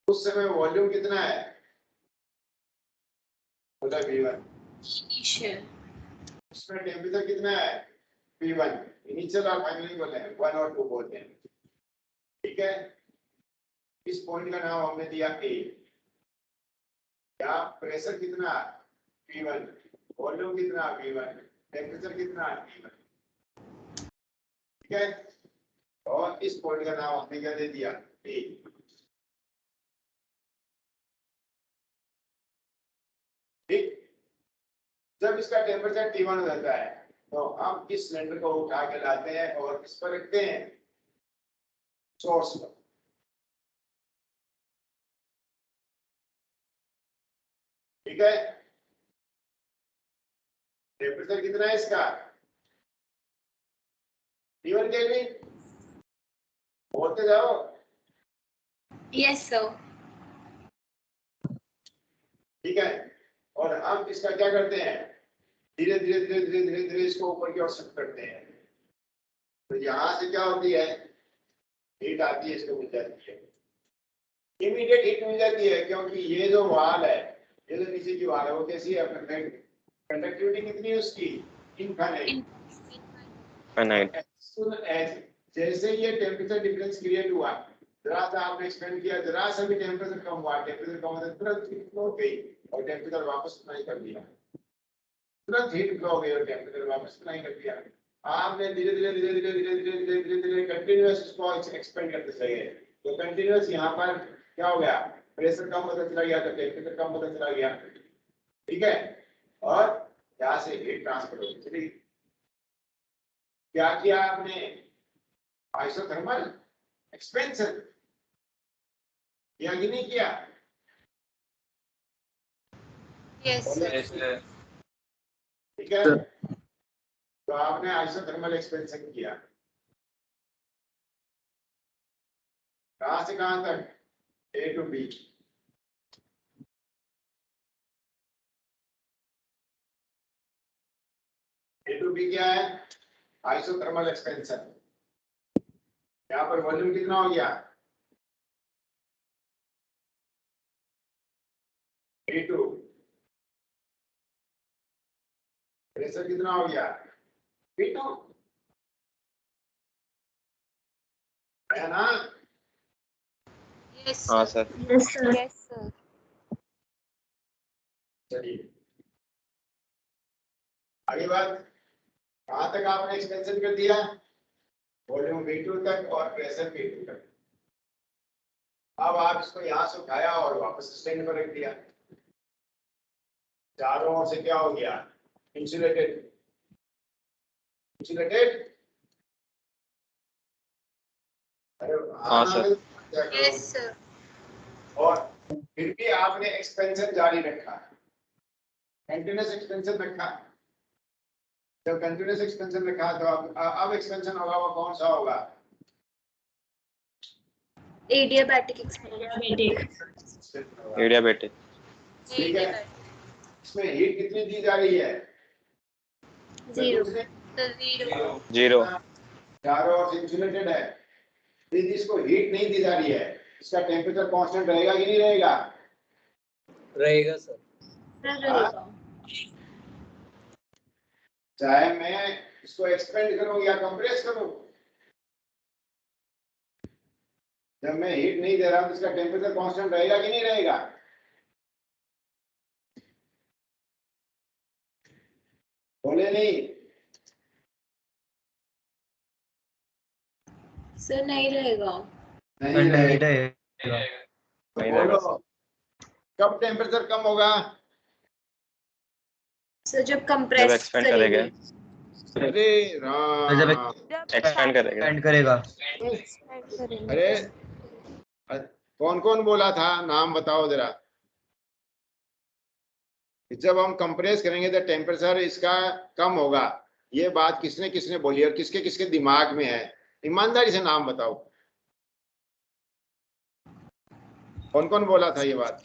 उस समय वॉल्यूम कितना है, बोला V1। Initial. उसमें टेम्परेचर कितना है P1। इनिशियल और फाइनली बोले हैं 1 और 2 बोलते हैं, ठीक है। इस पॉइंट का नाम हमने दिया A। यहाँ प्रेशर कितना P1, वॉल्यूम कितना V1, टेम्परेचर कितना T1, ठीक है। और इस पॉइंट का नाम हमने क्या दे दिया A। ठीक, जब इसका टेम्परेचर T1 हो जाता है तो हम इस सिलेंडर को उठा के लाते हैं और इस पर रखते हैं सोर्स पर। ठीक है, टेम्परेचर कितना है इसका T1 केल्विन, बोलते जाओ। Yes, sir. ठीक है, और हम इसका क्या करते हैं, धीरे धीरे धीरे धीरे धीरे धीरे इसको ऊपर की ओर शिफ्ट करते हैं। तो यहाँ से क्या होती है, हीट आती है, इसको मिल जाती है, इमीडिएट हीट मिल जाती है, क्योंकि ये जो वाल है, ये जो नीचे की वाल है, वो कैसी है, कंडक्टिविटी कितनी है उसकी, इनफाइनाइट। जैसे ये टेम्परेचर डिफरेंस क्रिएट हुआ, जरा सा आपने एक्सपेंड किया, जरा सा भी टेम्परेचर कम हुआ, टेम्परेचर कम होता तुरंत हीट फ्लो हो गई और टेम्परेचर वापस उतना ही कर दिया, तुरंत हीट फ्लो हो गई और टेम्परेचर वापस उतना ही कर दिया। आपने धीरे धीरे धीरे धीरे धीरे धीरे धीरे धीरे धीरे कंटिन्यूअस इसको एक्सपेंड करते चले गए, तो कंटिन्यूअस यहाँ पर क्या हो गया, प्रेशर कम होता चला गया तो टेम्परेचर कम होता चला गया, ठीक है। और यहाँ से हीट ट्रांसफर होती चली। क्या किया आपने, आइसोथर्मल एक्सपेंशन किया कि नहीं किया। Yes, sir. Yes, sir. ठीक है, तो आपने आइसोथर्मल एक्सपेंशन किया, कहां से कहां तक, A to B। A to B क्या है, आइसोथर्मल एक्सपेंशन। यहाँ पर वॉल्यूम कितना हो गया, A2, प्रेशर कितना हो गया P2, है ना। Yes, हाँ sir. Sir. Yes, sir. Yes, sir. चलिए आगे बात, कहां तक आपने एक्सपेंशन कर दिया, वॉल्यूम V2 तक और प्रेशर P2 तक। अब आप इसको यहां से उठाया और वापस स्टैंड पर रख दिया, चारों ओर से क्या हो गया, इंसुलेटेड। इंसुलेटेड, हाँ सर। Yes, sir. और फिर भी आपने एक्सपेंशन जारी रखा, कंटिन्यूअस एक्सपेंशन रखा। जब कंटिन्यूअस एक्सपेंशन रखा तो अब एक्सपेंशन होगा, वो कौन सा होगा, Adiabatic expansion. एडियाबेटिक। ठीक है, इसमें हीट कितनी दी जा रही है, Zero. The zero. 0। चारों ओर से इंसुलेटेड है, यदि इसको हीट नहीं दी जा रही है, इसका टेम्परेचर कांस्टेंट रहेगा कि नहीं रहेगा, रहेगा सर। रहेगा। चाहे मैं इसको एक्सपेंड करूं या कंप्रेस करूं, जब मैं हीट नहीं दे रहा हूं तो इसका टेम्परेचर कांस्टेंट रहेगा कि नहीं रहेगा? बोले नहीं? सर नहीं रहेगा। नहीं रहेगा। तो नहीं रहेगा बोलो कब टेम्परेचर कम होगा? सर जब जब कंप्रेस एक्सपेंड करेगा, अरे राम, जब एक्सपेंड करेगा। एक्सपेंड करेगा। अरे कौन कौन बोला था, नाम बताओ जरा। जब हम कंप्रेस करेंगे तो टेम्परेचर इसका कम होगा, ये बात किसने किसने बोली और किसके किसके दिमाग में है? ईमानदारी से नाम बताओ, कौन कौन बोला था ये बात?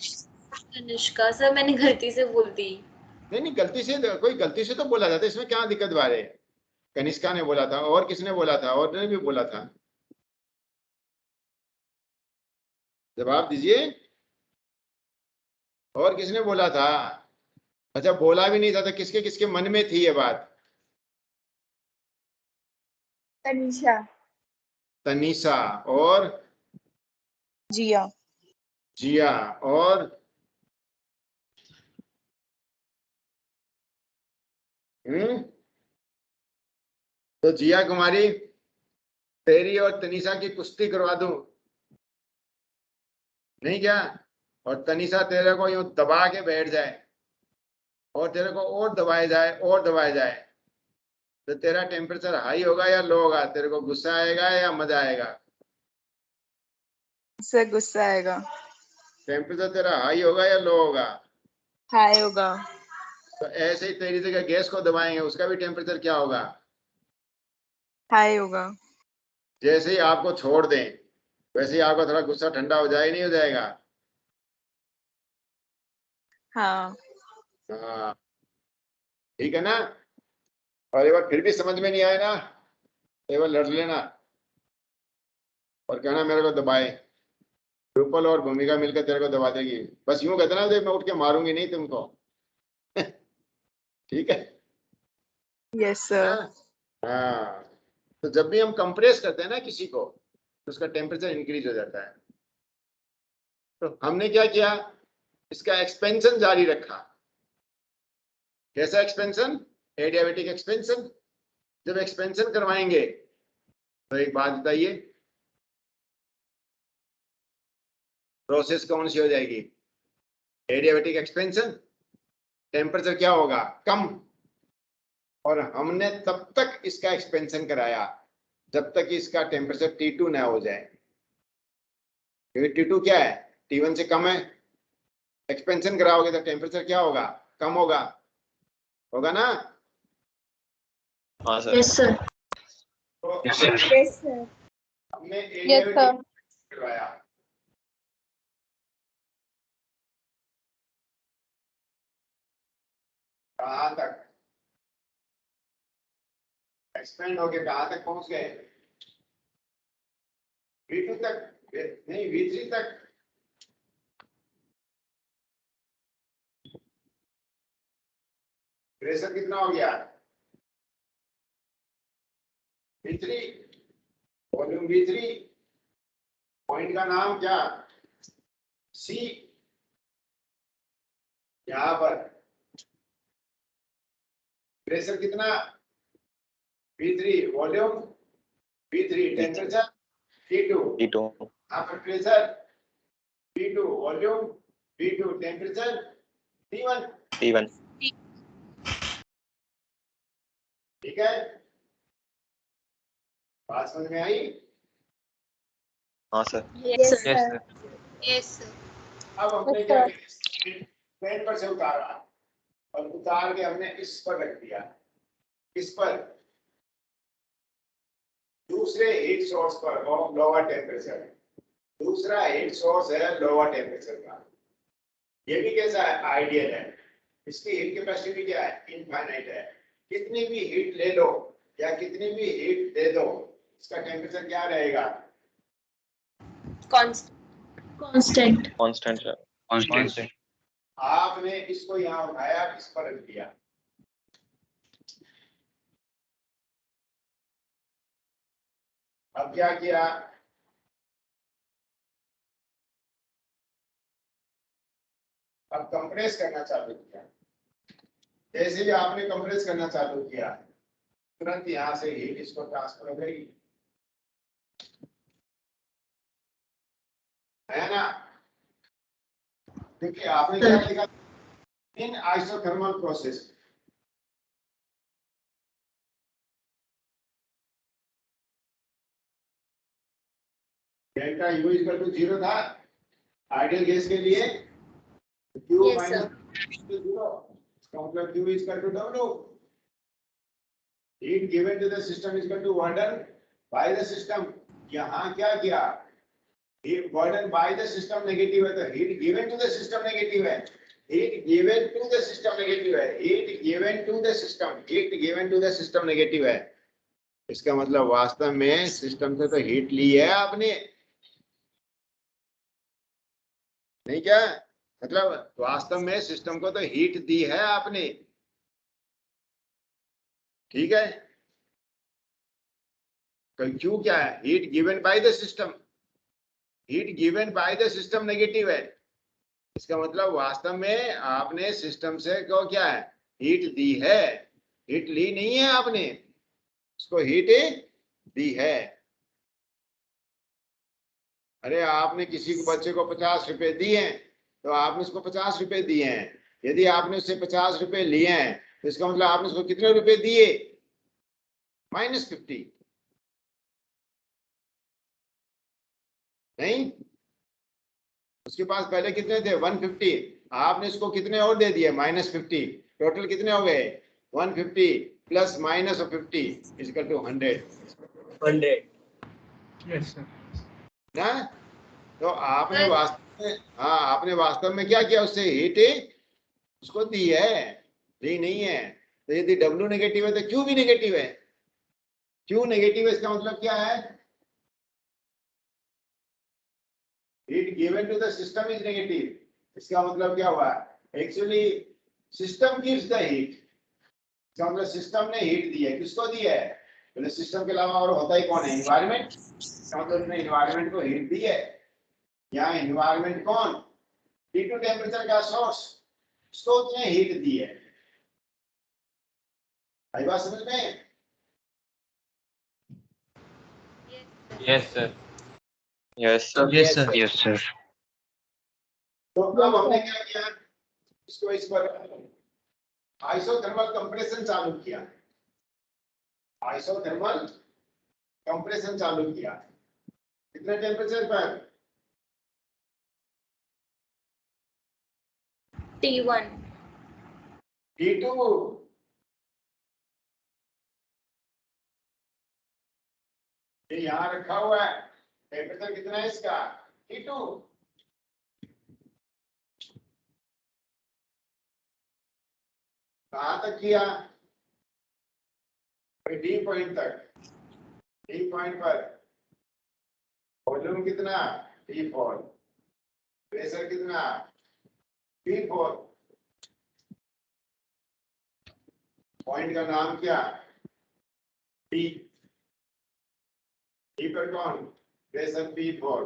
अनुष्का सर, मैंने गलती से बोल दी। नहीं गलती से, कोई गलती से तो बोला जाता है, इसमें क्या दिक्कत बारे? कनिष्का ने बोला था, और किसने बोला था? और ने भी बोला था, जवाब दीजिए। और किसने बोला था? अच्छा बोला भी नहीं था तो किसके किसके मन में थी ये बात? तनीषा, तनीषा और जिया, जिया और तो जिया कुमारी, तेरी और तनीषा की कुश्ती करवा दूं, नहीं क्या? और तनीषा तेरे को यूं दबा के बैठ जाए और तेरे को और दबाए जाए और दबाए जाए, तो तेरा टेम्परेचर हाई होगा या लो होगा? तेरे को गुस्सा आएगा या मजा आएगा? से गुस्सा आएगा। टेम्परेचर तेरा हाई होगा या लो होगा? हाई होगा। तो ऐसे ही तेरी जगह गैस को दबाएंगे, उसका भी टेम्परेचर क्या होगा? हाई होगा। जैसे ही आपको छोड़ दें वैसे ही आपका थोड़ा गुस्सा ठंडा हो जाएगा, नहीं हो जाएगा? हाँ। हाँ ठीक है ना? और एक बार फिर भी समझ में नहीं आए ना, एक बार लड़ लेना और कहना मेरे को दबाए, रूपल और भूमिका मिलकर तेरे को दबा देगी। बस यूं कहते ना, देख मैं उठ के मारूंगी नहीं तुमको। ठीक है? Yes sir. हाँ, तो जब भी हम कंप्रेस करते हैं ना किसी को, तो उसका टेम्परेचर इंक्रीज हो जाता है। तो हमने क्या किया, इसका एक्सपेंशन जारी रखा। कैसा एक्सपेंशन? Adiabatic expansion. जब एक्सपेंशन करवाएंगे तो एक बात बताइए, प्रोसेस कौन सी हो जाएगी? Adiabatic expansion. टेम्परेचर क्या होगा? कम। और हमने तब तक इसका एक्सपेंशन कराया जब तक इसका टेम्परेचर T2 ना हो जाए, क्योंकि T2 क्या है? T1 से कम है। एक्सपेंशन कराओगे तो टेम्परेचर क्या होगा? कम होगा, होगा ना? हाँ सर। Yes sir. तो Yes, sir. Yes sir. हमने यस सर। एडियाबेटिक करवाया, कहाँ तक एक्सपेंड हो गए? कहाँ तक पहुंच गए? V2 तक नहीं, V3 तक। प्रेशर कितना हो गया? V3, volume V3। पॉइंट का नाम क्या? C। यहां पर प्रेशर कितना? V3, volume V3, temperature T2। T2, यहाँ पर pressure P2, volume P2, temperature T1। T1। ठीक है, बात समझ में आई? हाँ sir. Yes Yes, sir. sir. Yes sir. अब हमने क्या किया, पेन पर से उतारा और उतार के हमने इस पर रख दिया। इस पर दूसरे हीट सोर्स पर लोअर टेम्परेचर, दूसरा हीट सोर्स है लोअर टेम्परेचर का। ये भी कैसा है? आइडियल है। इसकी हीट कैपेसिटी क्या है? इनफाइनाइट है। कितनी भी हीट ले लो या कितनी भी हीट दे दो, इसका टेम्परेचर क्या रहेगा? कांस्टेंट। Constant sir. Constant. आपने इसको यहाँ उठाया, इस पर रख दिया, अब क्या किया, अब कंप्रेस करना चालू किया। जैसे ही आपने कंप्रेस करना चालू किया, तुरंत यहां से हीट इसको ट्रांसफर हो गई, है ना। देखिए आपने क्या लिखा, in isothermal process, delta U equal to 0 था आइडियल गैस के लिए, Q Yes, माइनस sir. 0, इसका मतलब Q is equal to W, heat given to the system is equal to work done by the system. यहाँ क्या किया, work done by the system negative है, तो heat given to the system negative है, heat given to the system negative है, heat given to the system, heat given to the system negative है। इसका मतलब वास्तव में सिस्टम से तो हीट ली है आपने, नहीं क्या, मतलब वास्तव में सिस्टम को तो हीट दी है आपने, ठीक है। क्यों क्या है, heat given by the system, heat given by the system negative है, इसका मतलब वास्तव में आपने सिस्टम से को क्या है, हीट दी है, हीट ली नहीं है आपने, इसको हीट दी है। अरे आपने किसी को बच्चे को 50 रुपए दिए हैं, तो आपने उसको 50 रुपए दिए हैं, यदि आपने उससे 50 रुपए लिए हैं तो इसका मतलब आपने उसको कितने रुपए दिए, -50, नहीं, उसके पास पहले कितने थे 150, आपने इसको कितने और दे दिए -50, टोटल कितने हो गए 150 plus minus of 50 equal to 100 yes sir. ना। तो आपने वास्तव में, हाँ आपने वास्तव में क्या किया, उससे हीट उसको दी है, दी नहीं है। तो यदि W नेगेटिव है तो Q भी नेगेटिव है, Q नेगेटिव है, इसका मतलब क्या है, heat given to the system is negative, इसका मतलब क्या हुआ, actually system gives the heat, इसका मतलब सिस्टम ने हीट दी है, किसको दी है, बोले सिस्टम के अलावा और होता ही कौन है, एनवायरनमेंट, इसका मतलब उसने एनवायरनमेंट को हीट दी है। यहाँ एनवायरनमेंट कौन, T2 टेम्परेचर का सोर्स, इसको उसने हीट दी है, आई बात समझ में। Yes, sir. Yes, sir. Yes, sir. Yes, sir. तो अब हमने क्या किया, इसको इस पर आइसोथर्मल कंप्रेशन चालू किया, आइसोथर्मल कंप्रेशन चालू किया, कितने टेम्परेचर पर, T1. T2, ये यहाँ रखा हुआ है, टेम्परेचर कितना है इसका T2, कहाँ तक किया, डी पॉइंट तक, डी पॉइंट पर वॉल्यूम कितना T4, प्रेशर कितना P4, पॉइंट का नाम क्या T, T पर कौन, प्रेशर P4,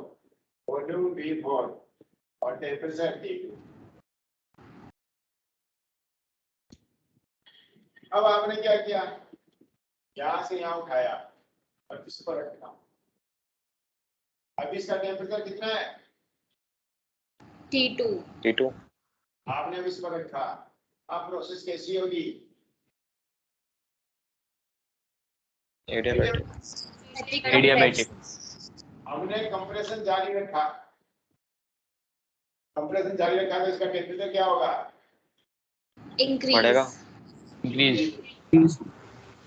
वॉल्यूम P4 और टेम्परेचर T2। अब आपने क्या किया, यहां से यहां उठाया और इस पर रखा, अब इसका टेम्परेचर कितना है T2. T2. आपने अब इस पर रखा, अब प्रोसेस कैसी होगी, Adiabatic. Adiabatic. हमने कंप्रेशन जारी रखा, कंप्रेशन जारी रखा तो इसका टेम्परेचर क्या होगा, बढ़ेगा। Increase. Increase.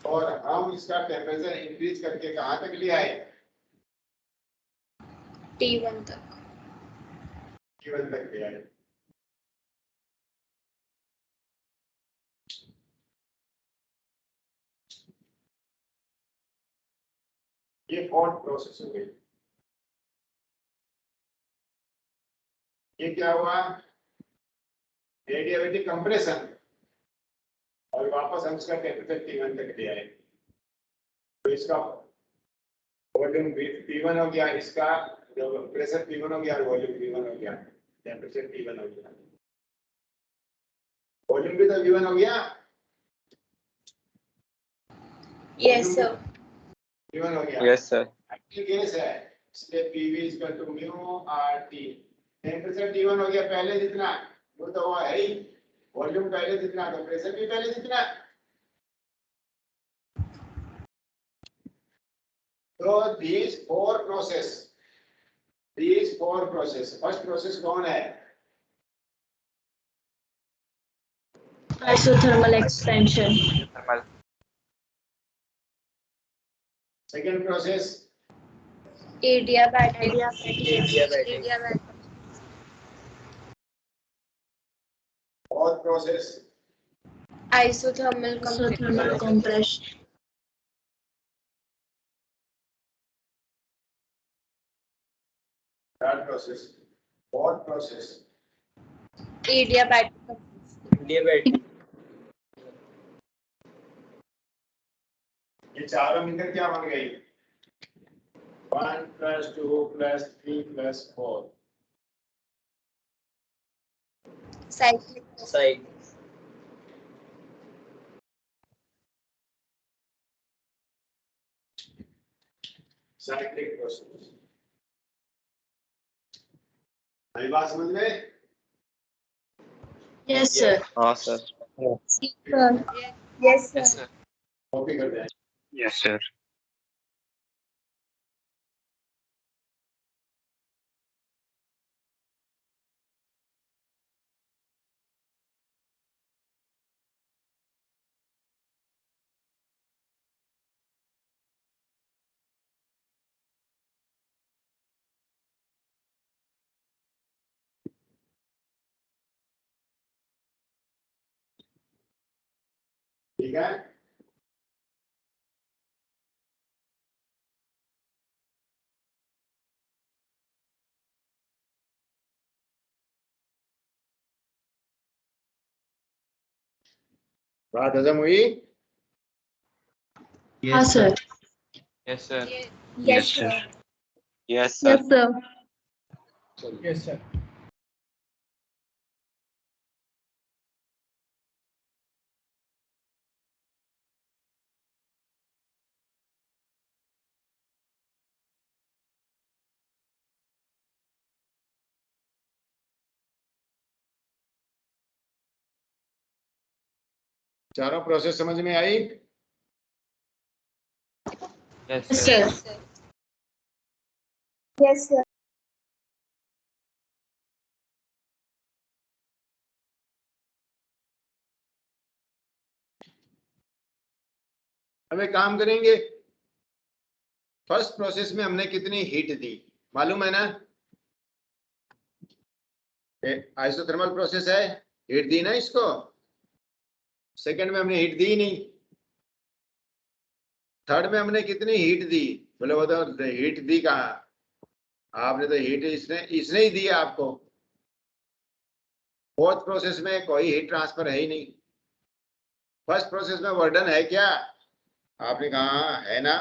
और हम इसका टेम्परेचर इंक्रीज करके कहां तक ले आए, T1 तक. T1 तक ले आए। ये फोर्थ प्रोसेस हो गई, ये क्या हुआ, एडियाबैटिक कंप्रेशन, और वापस हम इसका टेम्परेचर T1 तक ले आए, तो इसका वॉल्यूम P1 हो गया, इसका जो प्रेशर P1 हो गया, वॉल्यूम V1 हो गया, टेम्परेचर T1 हो गया, वॉल्यूम भी तो V1 हो गया। Yes, sir. V1 हो गया। Yes, sir. एक्चुअल केस है, इसलिए PV equal to mu RT। Temperature T1 हो गया पहले जितना, वो तो हुआ है ही, वॉल्यूम पहले जितना, तो प्रेशर भी पहले जितना। तो these four process, first process कौन है? Isothermal expansion. Thermal. Second process Adiabatic. Fourth process Isothermal compression. Third process fourth process Adiabatic. ये चारों मिलकर क्या बन गई? 1 + 2 + 3 + 4 Cyclic. Cyclic process. मेरी बात समझ में? Yes, sir. हाँ sir. Yes, sir. Yes, sir. Copy कर दें। Yes, sir. ठीक है, बात हजम हुई? Yes, sir. Yes, sir. Yes, sir. Yes, sir. sir. Yes, sir. चारों प्रोसेस समझ में आई? Yes, Yes, sir. sir. Yes, sir. अब एक काम करेंगे, फर्स्ट प्रोसेस में हमने कितनी हीट दी मालूम है ना? आइसोथर्मल प्रोसेस है, हीट दी ना इसको। सेकंड में हमने हीट दी नहीं। थर्ड में हमने कितनी हीट दी? बोले वो तो हीट दी कहाँ? आपने तो हीट इसने ही दी आपको। फोर्थ प्रोसेस में कोई हीट ट्रांसफर है ही नहीं। फर्स्ट प्रोसेस में वर्डन है क्या? आपने कहा है ना।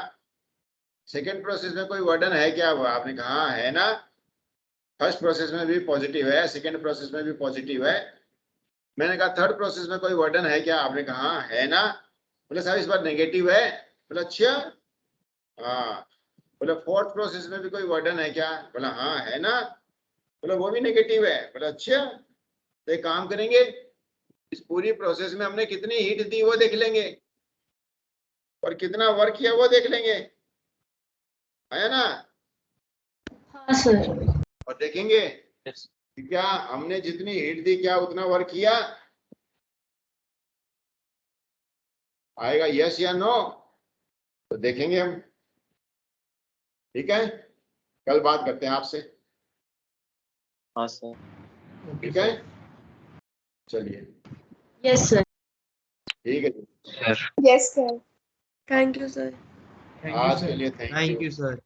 सेकेंड प्रोसेस में कोई वर्डन है क्या? वो आपने कहा है ना। फर्स्ट प्रोसेस में भी पॉजिटिव है, सेकेंड प्रोसेस में भी पॉजिटिव है। मैंने कहा थर्ड प्रोसेस में कोई वर्डन है क्या? आपने कहा है ना। बोले साहब इस बार नेगेटिव है। बोला अच्छा, हाँ। बोले फोर्थ प्रोसेस में भी कोई वर्डन है क्या? बोला हाँ है ना। बोले वो भी नेगेटिव है। बोला अच्छा, तो एक काम करेंगे, इस पूरी प्रोसेस में हमने कितनी हीट दी वो देख लेंगे और कितना वर्क किया वो देख लेंगे, है ना। हाँ सर। और देखेंगे Yes. कि क्या हमने जितनी हीट दी क्या उतना वर्क किया। आएगा यस या नो, तो देखेंगे हम। ठीक है, कल बात करते हैं आपसे। हाँ sir. ठीक है, चलिए यस सर। ठीक है जी। Sir. Yes sir. Thank you sir. Thank you, आज sir. के लिए thank you Thank you, sir.